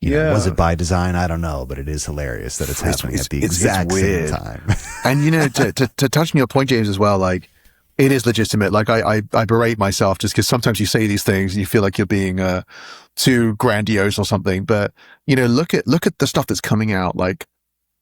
You know, was it by design? I don't know, but it is hilarious that it's happening at the exact same time. And, to touch on your point, James, as well, like, it is legitimate. Like, I berate myself just because sometimes you say these things and you feel like you're being too grandiose or something. But, look at the stuff that's coming out. Like,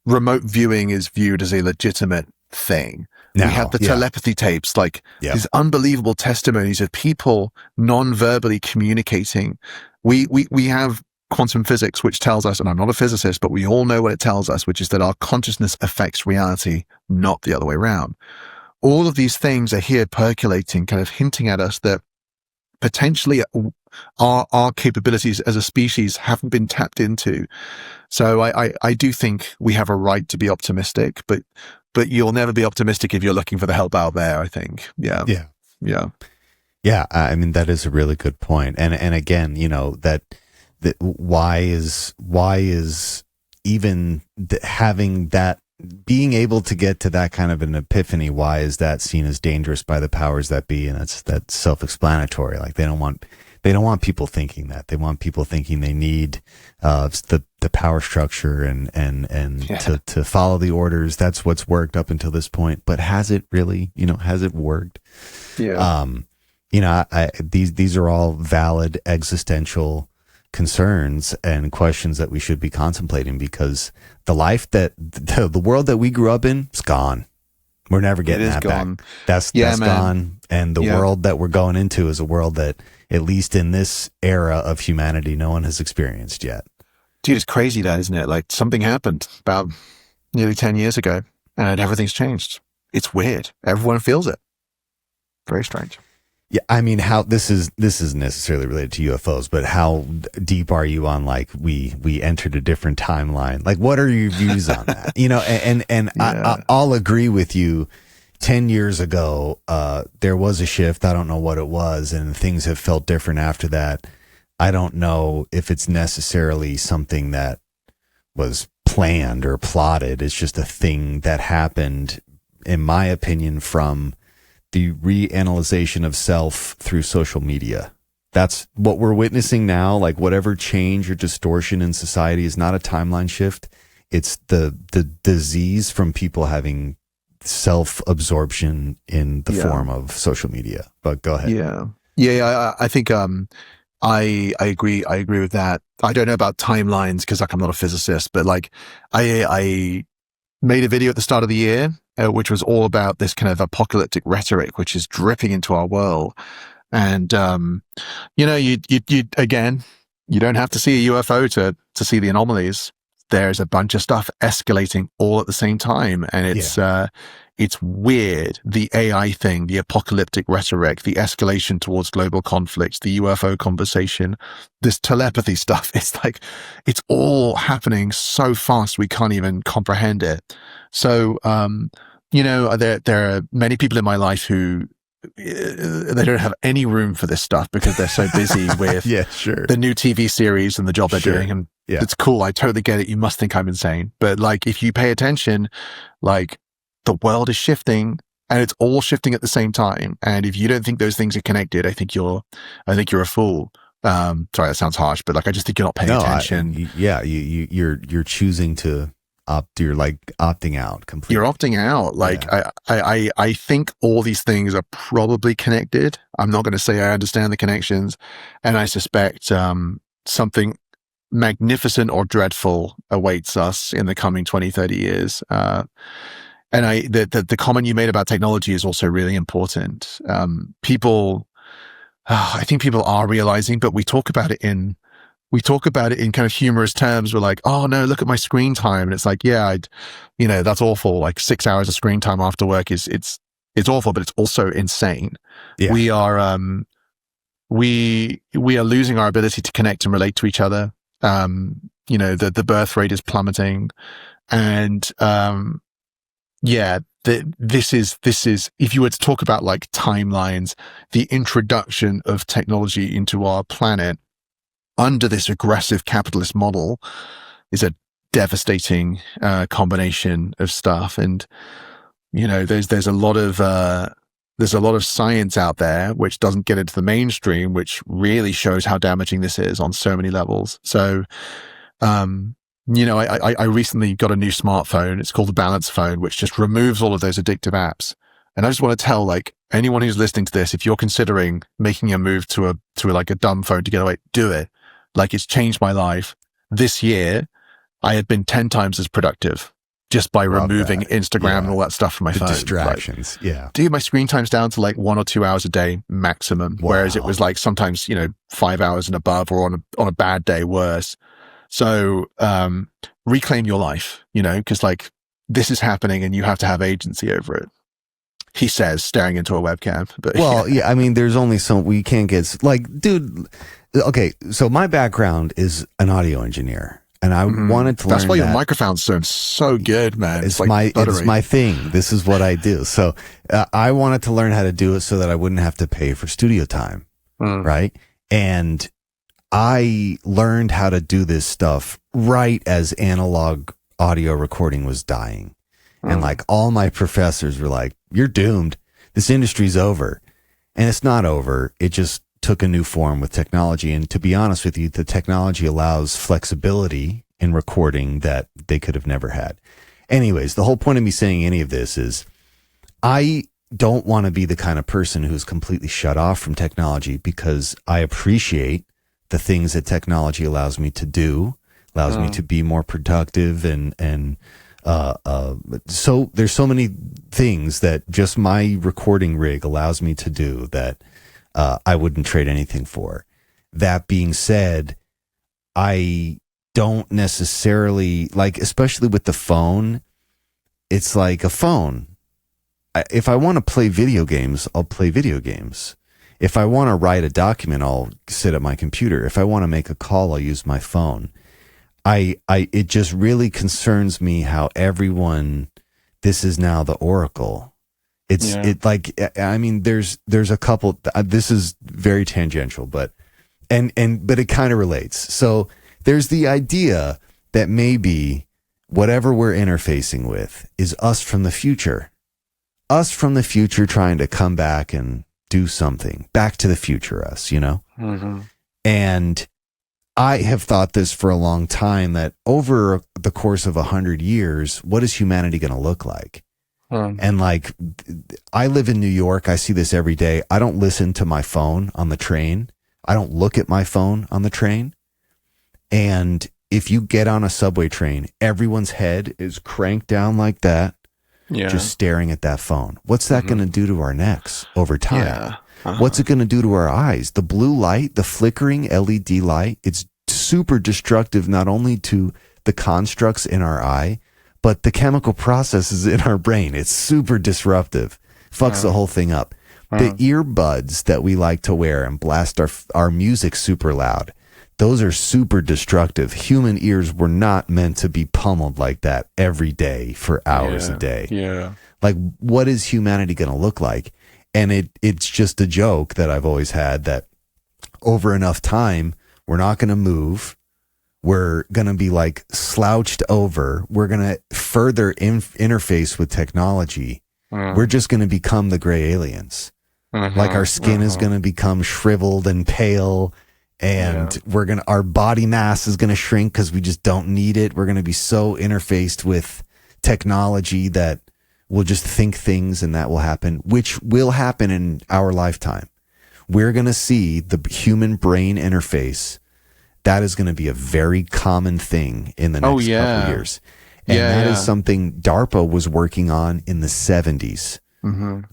remote viewing is viewed as a legitimate thing. Now, we have the telepathy tapes, like these unbelievable testimonies of people non-verbally communicating. We have quantum physics, which tells us, and I'm not a physicist, but we all know what it tells us, which is that our consciousness affects reality, not the other way around. All of these things are here percolating, kind of hinting at us that potentially our capabilities as a species haven't been tapped into. So I do think we have a right to be optimistic, but you'll never be optimistic if you're looking for the help out there, I think. Yeah. I mean, that is a really good point. And again, that why is even having that, being able to get to that kind of an epiphany, why is that seen as dangerous by the powers that be? And that's self-explanatory. Like they don't want people thinking that. They want people thinking they need the power structure and to follow the orders. That's what's worked up until this point. But has it really? Has it worked? Yeah. These are all valid existential concerns and questions that we should be contemplating, because the life the world that we grew up in is gone. We're never getting that back. That's gone. And the world that we're going into is a world that, at least in this era of humanity, no one has experienced yet. Dude, it's crazy that, isn't it? Like, something happened about nearly 10 years ago and everything's changed. It's weird. Everyone feels it. Very strange. Yeah, I mean, how this isn't necessarily related to UFOs, but how deep are you on, like, we entered a different timeline? Like, what are your views on that? I'll agree with you. 10 years ago, there was a shift. I don't know what it was, and things have felt different after that. I don't know if it's necessarily something that was planned or plotted. It's just a thing that happened, in my opinion, from the reanalyzation of self through social media. That's what we're witnessing now. Like, whatever change or distortion in society is not a timeline shift. It's the disease from people having self-absorption in the form of social media. But go ahead. I think I agree with that. I don't know about timelines because, like, I'm not a physicist, but like I made a video at the start of the year which was all about this kind of apocalyptic rhetoric which is dripping into our world. And you again, you don't have to see a UFO to see the anomalies. There's a bunch of stuff escalating all at the same time. And it's weird. The AI thing, the apocalyptic rhetoric, the escalation towards global conflicts, the UFO conversation, this telepathy stuff. It's like, it's all happening so fast we can't even comprehend it. So, there are many people in my life who, they don't have any room for this stuff because they're so busy with the new TV series and the job they're doing. And it's cool. I totally get it. You must think I'm insane. But like, if you pay attention, like, the world is shifting and it's all shifting at the same time. And if you don't think those things are connected, I think you're a fool. Sorry, that sounds harsh, but like, I just think you're not paying attention. You're choosing to you're like opting out completely. You're opting out. Like, I think all these things are probably connected. I'm not going to say I understand the connections, and I suspect something magnificent or dreadful awaits us in the coming 20, 30 years. And the comment you made about technology is also really important. I think people are realizing, but we talk about it in kind of humorous terms. We're like, oh no, look at my screen time. And it's like, yeah, that's awful. Like 6 hours of screen time after work it's awful, but it's also insane. Yeah. We are losing our ability to connect and relate to each other. The birth rate is plummeting, and this is if you were to talk about like timelines, the introduction of technology into our planet under this aggressive capitalist model is a devastating combination of stuff. And there's a lot of science out there which doesn't get into the mainstream, which really shows how damaging this is on so many levels. So I recently got a new smartphone. It's called the Balance phone, which just removes all of those addictive apps. And I just want to tell like anyone who's listening to this, if you're considering making a move to like a dumb phone to get away, do it. Like, it's changed my life. This year, I had been 10 times as productive just by removing Instagram and all that stuff from my phone. Distractions. Like, dude, my screen time's down to like 1 or 2 hours a day maximum. Wow. Whereas it was like sometimes, 5 hours and above, or on a bad day worse. So, reclaim your life, because like this is happening and you have to have agency over it. He says, staring into a webcam. But I mean, there's only we can't get like, dude. Okay, so my background is an audio engineer, and I wanted to learn. That's why your microphone sounds so good, man. It's like my thing. This is what I do. So I wanted to learn how to do it so that I wouldn't have to pay for studio time, right? And I learned how to do this stuff right as analog audio recording was dying. And like all my professors were like, you're doomed. This industry's over. And it's not over. It just took a new form with technology. And to be honest with you, the technology allows flexibility in recording that they could have never had. Anyways, the whole point of me saying any of this is I don't want to be the kind of person who's completely shut off from technology, because I appreciate the things that technology allows me to do, allows me to be more productive, and so there's so many things that just my recording rig allows me to do that I wouldn't trade anything for. That being said, I don't necessarily like, especially with the phone, it's like a phone. If I want to play video games, I'll play video games. If I want to write a document, I'll sit at my computer. If I want to make a call, I'll use my phone. It just really concerns me how everyone, this is now the Oracle. There's a couple, this is very tangential, but it kind of relates. So there's the idea that maybe whatever we're interfacing with is us from the future trying to come back and do something, back to the future us, And I have thought this for a long time, that over the course of 100 years, what is humanity going to look like? And like, I live in New York. I see this every day. I don't listen to my phone on the train. I don't look at my phone on the train. And if you get on a subway train, everyone's head is cranked down like that, just staring at that phone. What's that going to do to our necks over time? What's it going to do to our eyes? The blue light, the flickering LED light, it's super destructive, not only to the constructs in our eye, but the chemical processes in our brain. It's super disruptive. Fucks the whole thing up. The earbuds that we like to wear and blast our music super loud, those are super destructive. Human ears were not meant to be pummeled like that every day for hours a day. Yeah. Like, what is humanity going to look like? And it's just a joke that I've always had, that over enough time, we're not going to move. We're going to be like slouched over. We're going to further interface with technology. we're just going to become the gray aliens. Like our skin is going to become shriveled and pale, and our body mass is going to shrink because we just don't need it. We're going to be so interfaced with technology that we'll just think things and that will happen, which will happen in our lifetime. We're going to see the human brain interface. That is going to be a very common thing in the next couple of years. And that is something DARPA was working on in the 70s,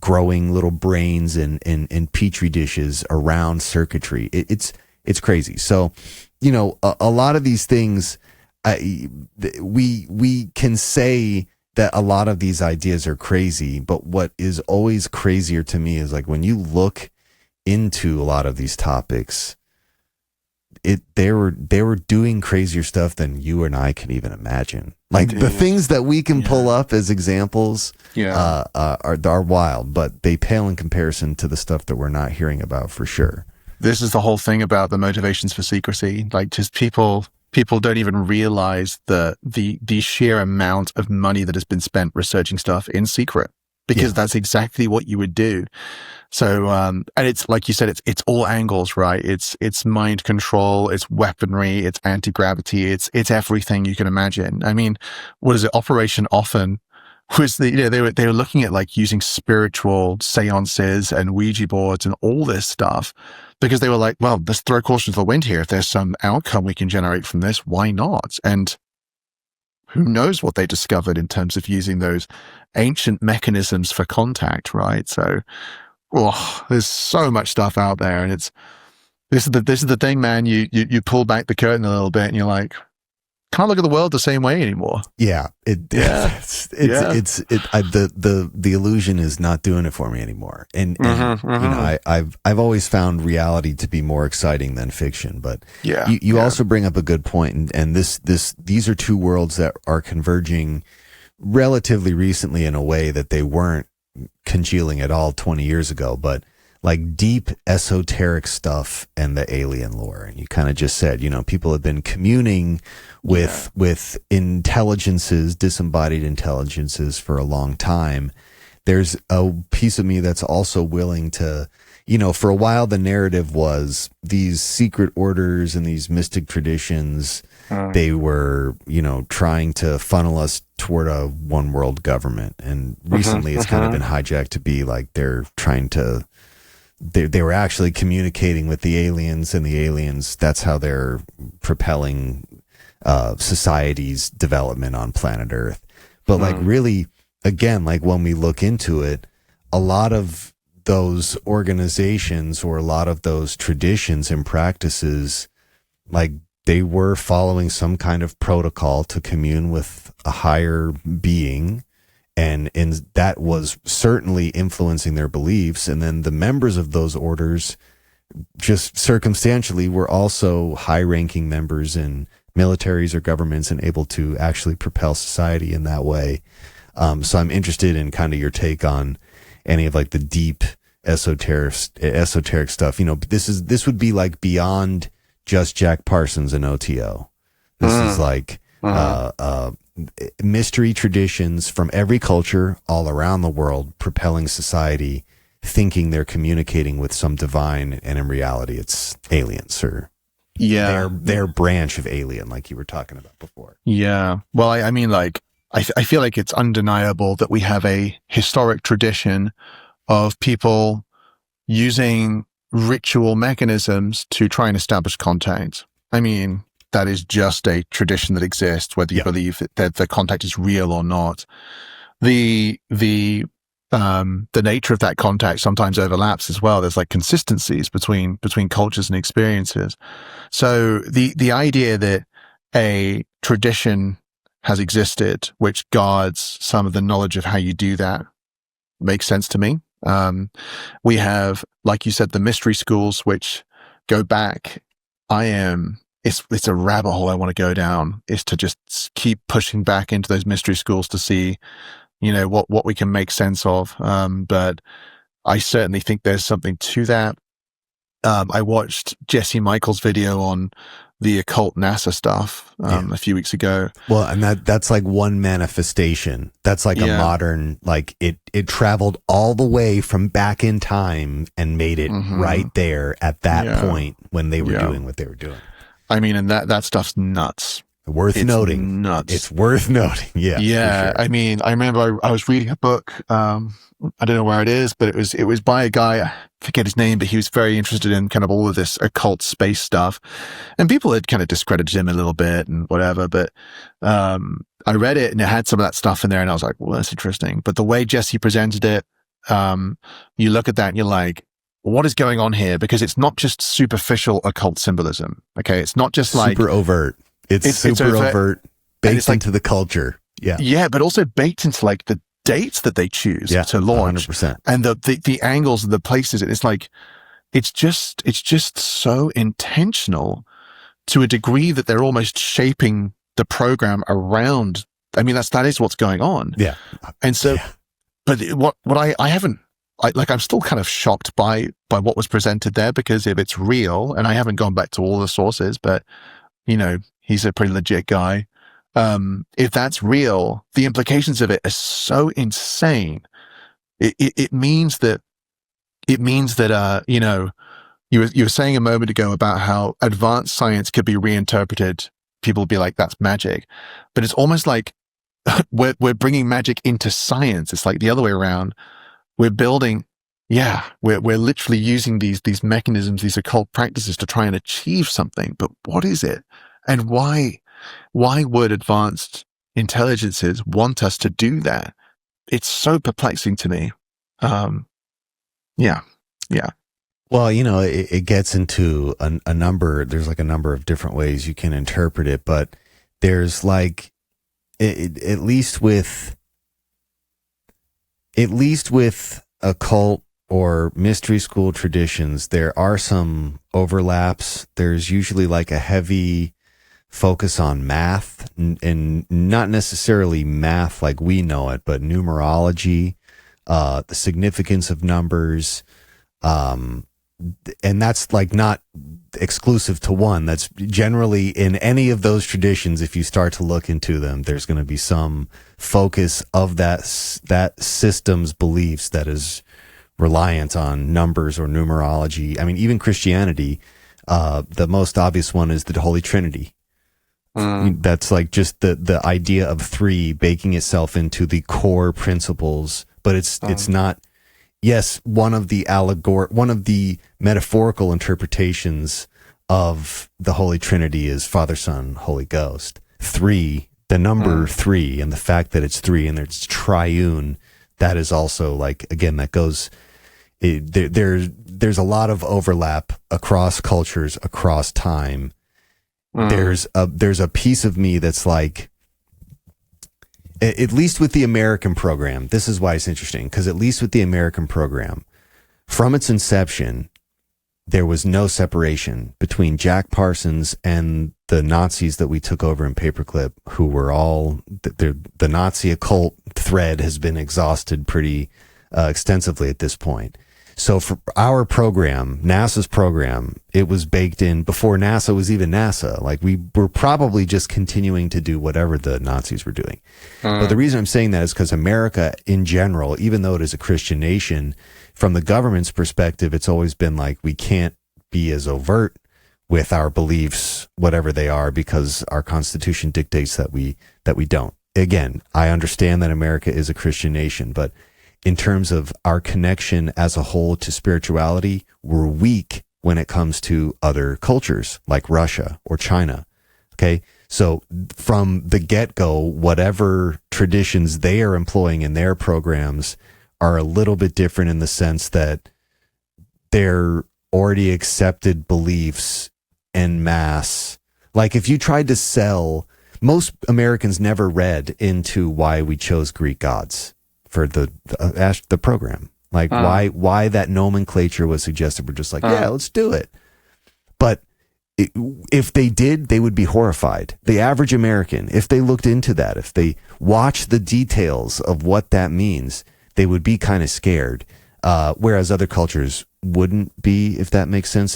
growing little brains in petri dishes around circuitry. It's crazy. So, a lot of these things, we can say that a lot of these ideas are crazy, but what is always crazier to me is like when you look into a lot of these topics, they were doing crazier stuff than you and I can even imagine. Like the things that we can pull up as examples are wild, but they pale in comparison to the stuff that we're not hearing about for sure. This is the whole thing about the motivations for secrecy. Like, just people don't even realize the sheer amount of money that has been spent researching stuff in secret, because that's exactly what you would do. So, and it's like you said, it's all angles, right? It's mind control, it's weaponry, it's anti-gravity, it's everything you can imagine. I mean, what is it? Operation Often was they were looking at like using spiritual seances and Ouija boards and all this stuff, because they were like, well, let's throw caution to the wind here. If there's some outcome we can generate from this, why not? And who knows what they discovered in terms of using those ancient mechanisms for contact, right? So, there's so much stuff out there, and this is the thing, man. You pull back the curtain a little bit, and you're like, can't look at the world the same way anymore. Yeah, the illusion is not doing it for me anymore. And I've always found reality to be more exciting than fiction. But you also bring up a good point, and these are two worlds that are converging relatively recently in a way that they weren't congealing at all 20 years ago, but like deep esoteric stuff and the alien lore. And you kind of just said, people have been communing with intelligences, disembodied intelligences for a long time. There's a piece of me that's also willing to, for a while the narrative was these secret orders and these mystic traditions, they were, trying to funnel us toward a one world government. And recently it's kind of been hijacked to be like they're trying to, they were actually communicating with the aliens, and the aliens, that's how they're propelling society's development on planet Earth. But like really, again, like when we look into it, a lot of those organizations or a lot of those traditions and practices, like they were following some kind of protocol to commune with a higher being, and that was certainly influencing their beliefs. And then the members of those orders, just circumstantially, were also high-ranking members in militaries or governments and able to actually propel society in that way. So I'm interested in kind of your take on any of like the deep esoteric stuff. This would be like beyond just Jack Parsons and OTO. This is like mystery traditions from every culture all around the world, propelling society, thinking they're communicating with some divine, and in reality it's aliens or their branch of alien, like you were talking about before. Yeah. Well, I mean, like, I feel like it's undeniable that we have a historic tradition of people using ritual mechanisms to try and establish contact. I mean, that is just a tradition that exists, whether you believe that the contact is real or not. The nature of that contact sometimes overlaps as well. There's like consistencies between cultures and experiences. So the idea that a tradition has existed which guards some of the knowledge of how you do that makes sense to me. We have, like you said, the mystery schools, which go back. It's a rabbit hole I want to go down, is to just keep pushing back into those mystery schools to see, what we can make sense of. But I certainly think there's something to that. I watched Jesse Michael's video on the occult NASA stuff a few weeks ago. Well, and that's like one manifestation. That's like a modern, like it traveled all the way from back in time and made it right there at that point when they were doing what they were doing. I mean, and that stuff's nuts. It's noting. Nuts. It's worth noting. Yeah. Yeah. Sure. I mean, I remember I was reading a book. I don't know where it is, but it was by a guy, I forget his name, but he was very interested in kind of all of this occult space stuff. And people had kind of discredited him a little bit and whatever, but I read it and it had some of that stuff in there and I was like, well, that's interesting. But the way Jesse presented it, you look at that and you're like, what is going on here? Because it's not just superficial occult symbolism. Okay. It's not just like super overt. It's super overt, baked into the culture. Yeah. Yeah. But also baked into like the dates that they choose to launch 100%. and the angles and the places. It's like, it's just so intentional to a degree that they're almost shaping the program around. I mean, that is what's going on. Yeah. And so, but what I'm still kind of shocked by what was presented there, because if it's real, and I haven't gone back to all the sources, but you know, he's a pretty legit guy. If that's real, the implications of it are so insane. It means that, you know, you were saying a moment ago about how advanced science could be reinterpreted. People would be like, that's magic, but it's almost like we're bringing magic into science. It's like the other way around. We're building, we're literally using these mechanisms, these occult practices to try and achieve something. But what is it? And why would advanced intelligences want us to do that? It's so perplexing to me. Yeah. Well, you know, it gets into a number, there's like a number of different ways you can interpret it, but there's like, at least with occult or mystery school traditions, there are some overlaps. There's usually like a heavy focus on math and not necessarily math like we know it, but numerology, the significance of numbers. And that's like not exclusive to one. That's generally in any of those traditions. If you start to look into them, there's going to be some focus of that system's beliefs that is reliant on numbers or numerology. I mean, even Christianity, the most obvious one is the Holy Trinity. That's like just the idea of three baking itself into the core principles, but it's not. Yes, one of the metaphorical interpretations of the Holy Trinity is Father, Son, Holy Ghost. Three, the number three, and the fact that it's three and it's triune, that is also like, again, that goes, there's a lot of overlap across cultures, across time. There's a piece of me that's like, at least with the American program, this is why it's interesting, because at least with the American program, from its inception, there was no separation between Jack Parsons and the Nazis that we took over in Paperclip, who were all, the Nazi occult thread has been exhausted pretty extensively at this point. So for our program, NASA's program, it was baked in before NASA was even NASA. Like we were probably just continuing to do whatever the Nazis were doing. But the reason I'm saying that is because America in general, even though it is a Christian nation, from the government's perspective, it's always been like, we can't be as overt with our beliefs, whatever they are, because our Constitution dictates that we don't. Again, I understand that America is a Christian nation, but in terms of our connection as a whole to spirituality, we're weak when it comes to other cultures like Russia or China. Okay. So from the get-go, whatever traditions they are employing in their programs are a little bit different in the sense that they're already accepted beliefs en masse. Like if you tried to sell, most Americans never read into why we chose Greek gods for the program. Like why that nomenclature was suggested. We're just like, yeah, let's do it. But if they did, they would be horrified. The average American, if they looked into that, if they watched the details of what that means, they would be kind of scared. whereas other cultures wouldn't be, if that makes sense.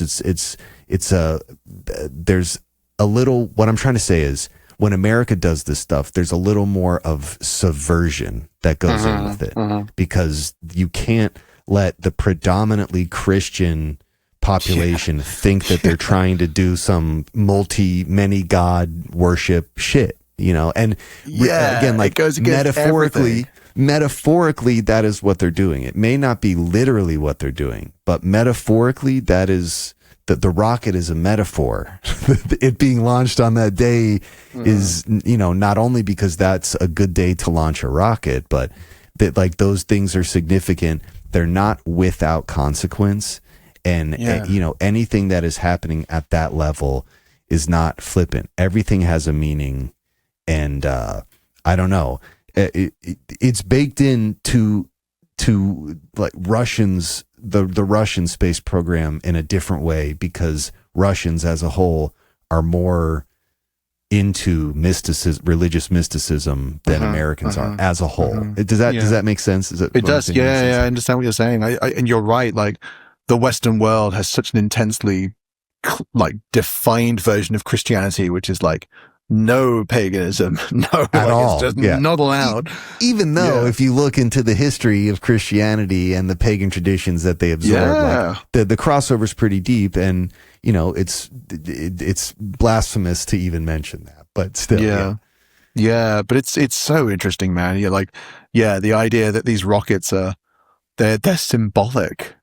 There's a little, what I'm trying to say is, when America does this stuff, there's a little more of subversion that goes in with it, because you can't let the predominantly Christian population think that they're trying to do some many God worship shit, and again, like, it goes metaphorically, that is what they're doing. It may not be literally what they're doing, but metaphorically, that is the rocket is a metaphor. It being launched on that day is, not only because that's a good day to launch a rocket, but that, like, those things are significant. They're not without consequence. And, anything that is happening at that level is not flippant. Everything has a meaning. And I don't know. It's baked into like Russians, the Russian space program, in a different way, because Russians as a whole are more into mysticism, religious mysticism, than Americans are as a whole. Does that make sense? It does. Yeah, I understand what you're saying. And you're right. Like, the Western world has such an intensely defined version of Christianity, which is like no paganism, at all. It's just not allowed. Even though, if you look into the history of Christianity and the pagan traditions that they absorbed, the crossover's pretty deep, and it's blasphemous to even mention that. But still, but it's so interesting, man. The idea that these rockets they're symbolic.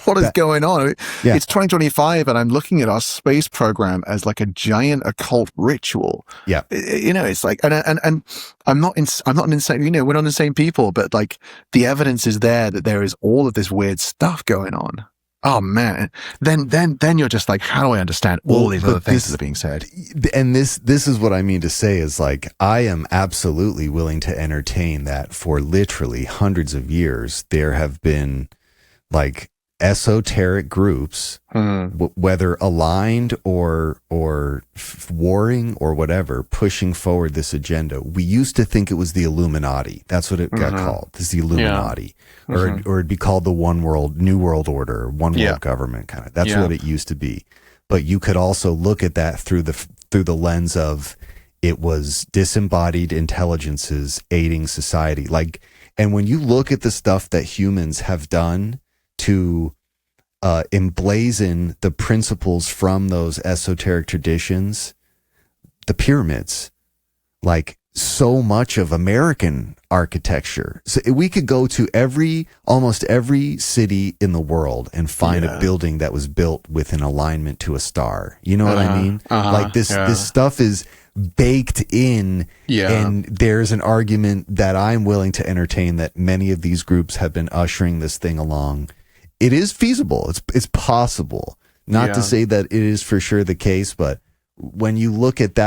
What is going on? It's 2025, and I'm looking at our space program as like a giant occult ritual. It's like, and I'm not insane. We're not insane people, but like, the evidence is there that there is all of this weird stuff going on. Oh man, then you're just like, how do I understand all these other things that are being said? And this is what I mean to say is, like, I am absolutely willing to entertain that for literally hundreds of years there have been, like, esoteric groups, whether aligned or warring or whatever, pushing forward this agenda. We used to think it was the Illuminati. That's what it got called. It's the Illuminati, or it'd be called the New World Order, one world government kind of. That's what it used to be. But you could also look at that through the lens of, it was disembodied intelligences aiding society. Like, and when you look at the stuff that humans have done to emblazon the principles from those esoteric traditions, the pyramids, like, so much of American architecture. So we could go to almost every city in the world and find a building that was built with an alignment to a star. You know what I mean? Like, this stuff is baked in, and there's an argument that I'm willing to entertain that many of these groups have been ushering this thing along. It is feasible. It's possible. Not to say that it is for sure the case, but when you look at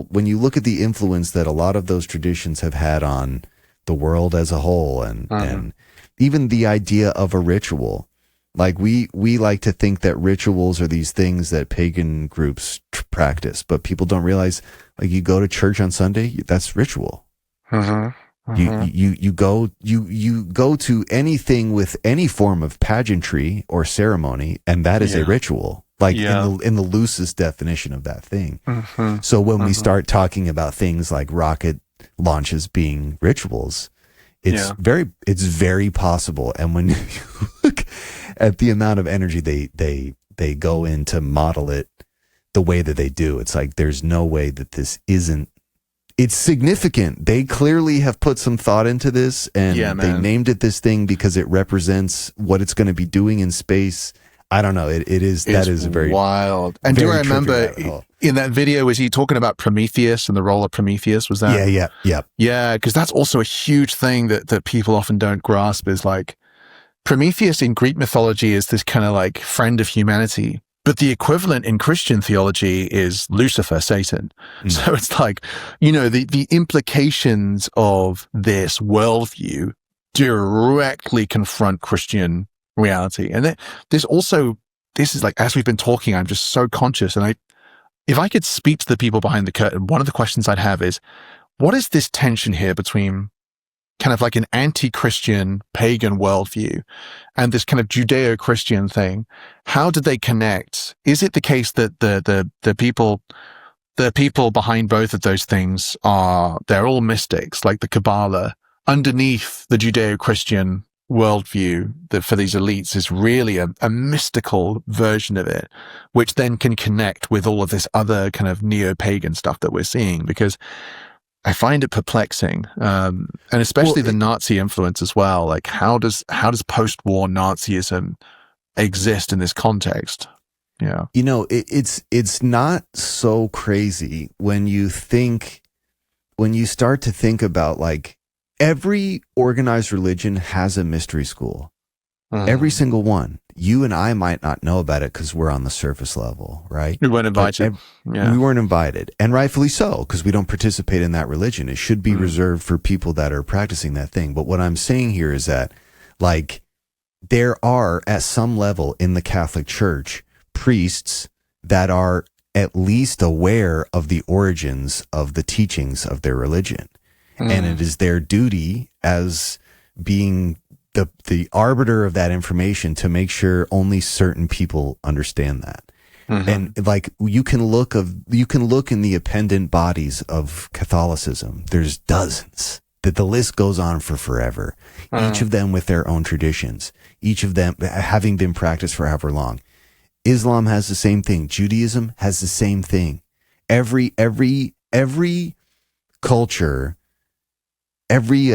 when you look at the influence that a lot of those traditions have had on the world as a whole, and even the idea of a ritual, like, we like to think that rituals are these things that pagan groups practice, but people don't realize, like, you go to church on Sunday, that's ritual. You go to anything with any form of pageantry or ceremony, and that is a ritual, like, in the loosest definition of that thing. So when we start talking about things like rocket launches being rituals, it's very possible. And when you look at the amount of energy they go in to model it the way that they do, it's like, there's no way that this isn't. It's significant. They clearly have put some thought into this, and they named it this thing because it represents what it's going to be doing in space. I don't know. That is very wild. And do I remember in that video, was he talking about Prometheus and the role of Prometheus? Was that? Yeah. Because that's also a huge thing that people often don't grasp, is like, Prometheus in Greek mythology is this kind of like friend of humanity. But the equivalent in Christian theology is Lucifer, Satan. So it's like, the implications of this worldview directly confront Christian reality. And this is like, as we've been talking, I'm just so conscious. And if I could speak to the people behind the curtain, one of the questions I'd have is, what is this tension here between kind of like an anti-Christian pagan worldview and this kind of Judeo-Christian thing, how did they connect? Is it the case that the people behind both of those things they're all mystics, like the Kabbalah, underneath the Judeo-Christian worldview that for these elites is really a mystical version of it, which then can connect with all of this other kind of neo-pagan stuff that we're seeing? Because I find it perplexing, and especially the Nazi influence as well. Like, how does post-war Nazism exist in this context? Yeah, you know, it's not so crazy when you start to think about, like, every organized religion has a mystery school. Every single one. You and I might not know about it because we're on the surface level, right? We weren't invited. We weren't invited, and rightfully so, because we don't participate in that religion. It should be reserved for people that are practicing that thing. But what I'm saying here is that, like, there are, at some level in the Catholic Church, priests that are at least aware of the origins of the teachings of their religion. And it is their duty as being the arbiter of that information to make sure only certain people understand that. And like, you can look in the appendant bodies of Catholicism. There's dozens. That the list goes on for forever. Each of them with their own traditions. Each of them having been practiced for however long. Islam has the same thing. Judaism has the same thing. Every culture, every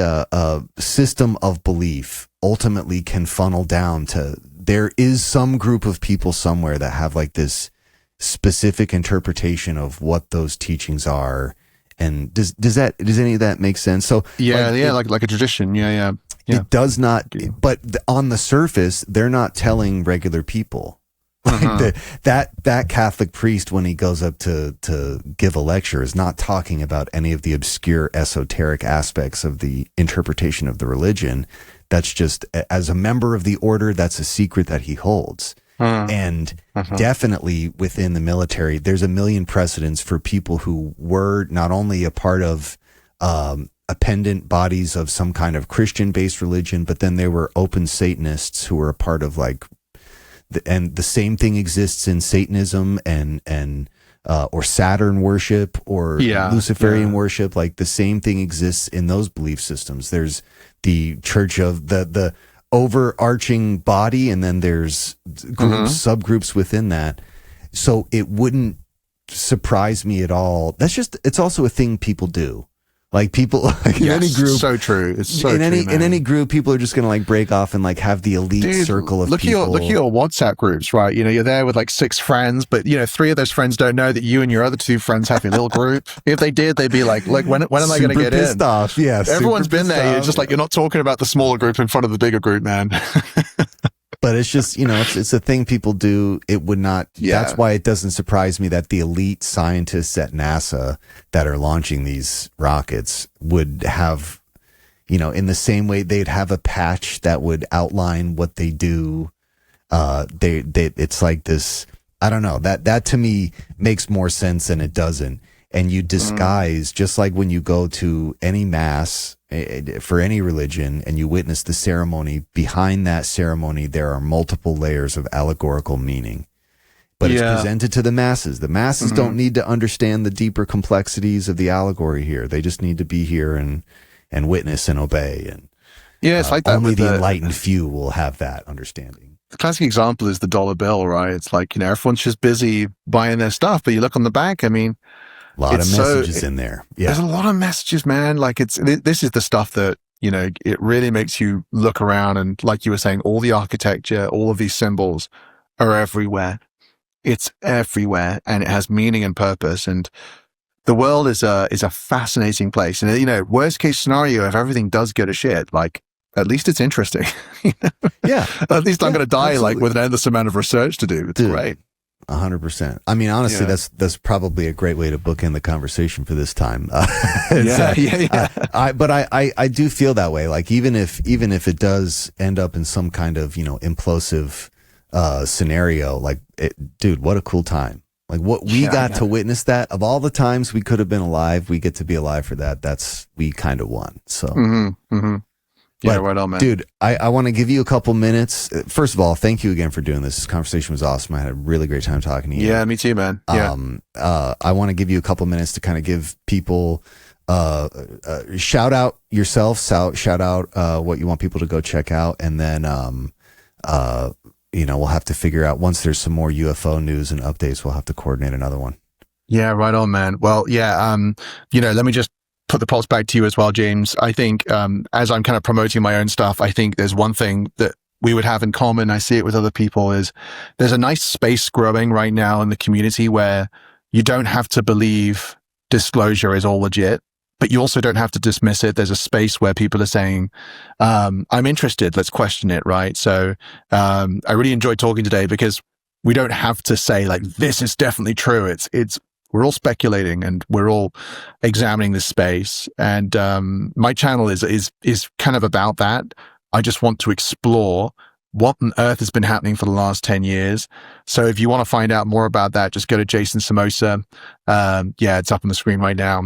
system of belief ultimately can funnel down to, there is some group of people somewhere that have like this specific interpretation of what those teachings are. And does any of that make sense? So like a tradition. Yeah. It does not, but on the surface, they're not telling regular people. Like that Catholic priest, when he goes up to give a lecture, is not talking about any of the obscure esoteric aspects of the interpretation of the religion. That's just, as a member of the order, that's a secret that he holds. And definitely within the military, there's a million precedents for people who were not only a part of appendant bodies of some kind of Christian-based religion, but then there were open Satanists who were a part of, like, and the same thing exists in Satanism and or Saturn worship or Luciferian worship. Like, the same thing exists in those belief systems. There's the church of the overarching body, and then there's groups, subgroups within that. So it wouldn't surprise me at all. It's also a thing people do. Like, people, like, in any group, so true. It's so in true, any group, people are just going to, like, break off and, like, have the elite circle of people. Look at your WhatsApp groups, right? You know, you're there with like 6 friends, but, you know, 3 of those friends don't know that you and your other 2 friends have a little group. If they did, they'd be like, when am I going to get pissed in? Off. Yeah, everyone's been there. You're just like, you're not talking about the smaller group in front of the bigger group, man. But it's just, you know, it's a thing people do. It would not, that's why it doesn't surprise me that the elite scientists at NASA that are launching these rockets would have, you know, in the same way they'd have a patch that would outline what they do. It's like this, I don't know, that to me makes more sense than it doesn't. And you disguise, just like when you go to any mass for any religion and you witness the ceremony, behind that ceremony there are multiple layers of allegorical meaning. But it's presented to the masses. The masses don't need to understand the deeper complexities of the allegory here. They just need to be here and witness and obey. And it's like that. Only the enlightened few will have that understanding. The classic example is the dollar bill, right? It's like, you know, everyone's just busy buying their stuff, but you look on the back, I mean, a lot of messages in there. Yeah. There's a lot of messages, man. Like, this is the stuff that, you know, it really makes you look around, and like you were saying, all the architecture, all of these symbols are everywhere. It's everywhere, and it has meaning and purpose. And the world is a fascinating place. And, you know, worst case scenario, if everything does go to shit, like, at least it's interesting. You know? Yeah. At least I'm going to die, like, with an endless amount of research to do. It's great. 100%. I mean, honestly, that's probably a great way to bookend the conversation for this time. But I do feel that way. Like, even if it does end up in some kind of, you know, implosive scenario, like, dude, what a cool time. Like what we got to witness that. Of all the times we could have been alive, we get to be alive for that. We kind of won. So, Yeah, right on, man. Dude, I want to give you a couple minutes. First of all, thank you again for doing this. This conversation was awesome. I had a really great time talking to you. Yeah, me too, man. Yeah. I want to give you a couple minutes to kind of give people shout out yourself, shout out what you want people to go check out, and then we'll have to figure out once there's some more UFO news and updates, we'll have to coordinate another one. Yeah, right on, man. Well, yeah, let me just put the pulse back to you as well, James. I think as I'm kind of promoting my own stuff, I think there's one thing that we would have in common. I see it with other people is there's a nice space growing right now in the community where you don't have to believe disclosure is all legit, but you also don't have to dismiss it. There's a space where people are saying, I'm interested, let's question it, right? So I really enjoyed talking today because we don't have to say like, this is definitely true. It's we're all speculating and we're all examining this space. And my channel is kind of about that. I just want to explore what on earth has been happening for the last 10 years. So if you want to find out more about that, just go to Jason Samosa. It's up on the screen right now.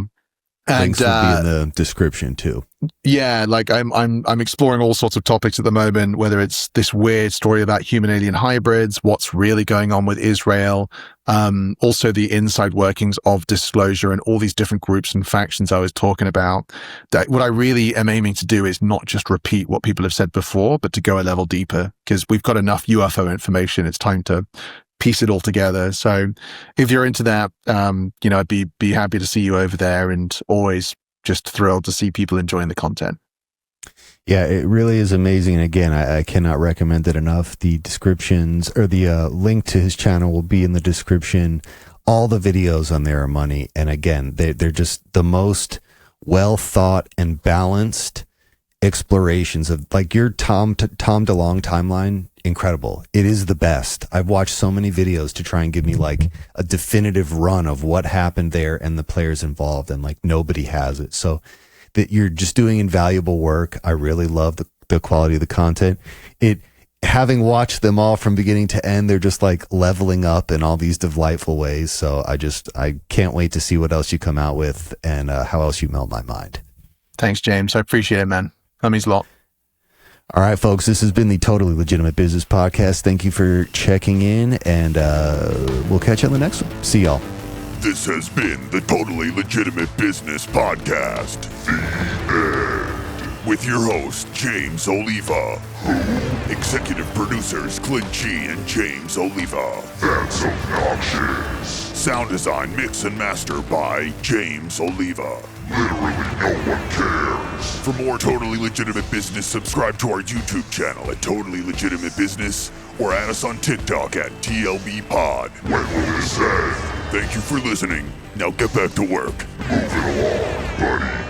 Links will be in the description too. Yeah, like I'm exploring all sorts of topics at the moment, whether it's this weird story about human alien hybrids, what's really going on with Israel, also the inside workings of disclosure and all these different groups and factions I was talking about. That what I really am aiming to do is not just repeat what people have said before, but to go a level deeper because we've got enough UFO information. It's time to piece it all together. So if you're into that, I'd be happy to see you over there, and always just thrilled to see people enjoying the content. Yeah, it really is amazing. And again, I cannot recommend it enough. The descriptions or the link to his channel will be in the description. All the videos on there are money. And again, they're just the most well thought and balanced explorations of like your Tom DeLonge timeline. Incredible. It is the best. I've watched so many videos to try and give me like a definitive run of what happened there and the players involved, and like nobody has it. So that you're just doing invaluable work. I really love the quality of the content. Having watched them all from beginning to end, they're just like leveling up in all these delightful ways. So I can't wait to see what else you come out with and how else you melt my mind. Thanks, James. I appreciate it, man. That means a lot. All right, folks, this has been the Totally Legitimate Business Podcast. Thank you for checking in, and we'll catch you on the next one. See y'all. This has been the Totally Legitimate Business Podcast. The end. With your host, James Oliva. Executive producers, Clint G and James Oliva. That's obnoxious. Sound design, mix, and master by James Oliva. Literally no one cares. For more Totally Legitimate Business, subscribe to our YouTube channel at Totally Legitimate Business, or add us on TikTok at TLB Pod. When will this end? Thank you for listening. Now get back to work. Move it along, buddy.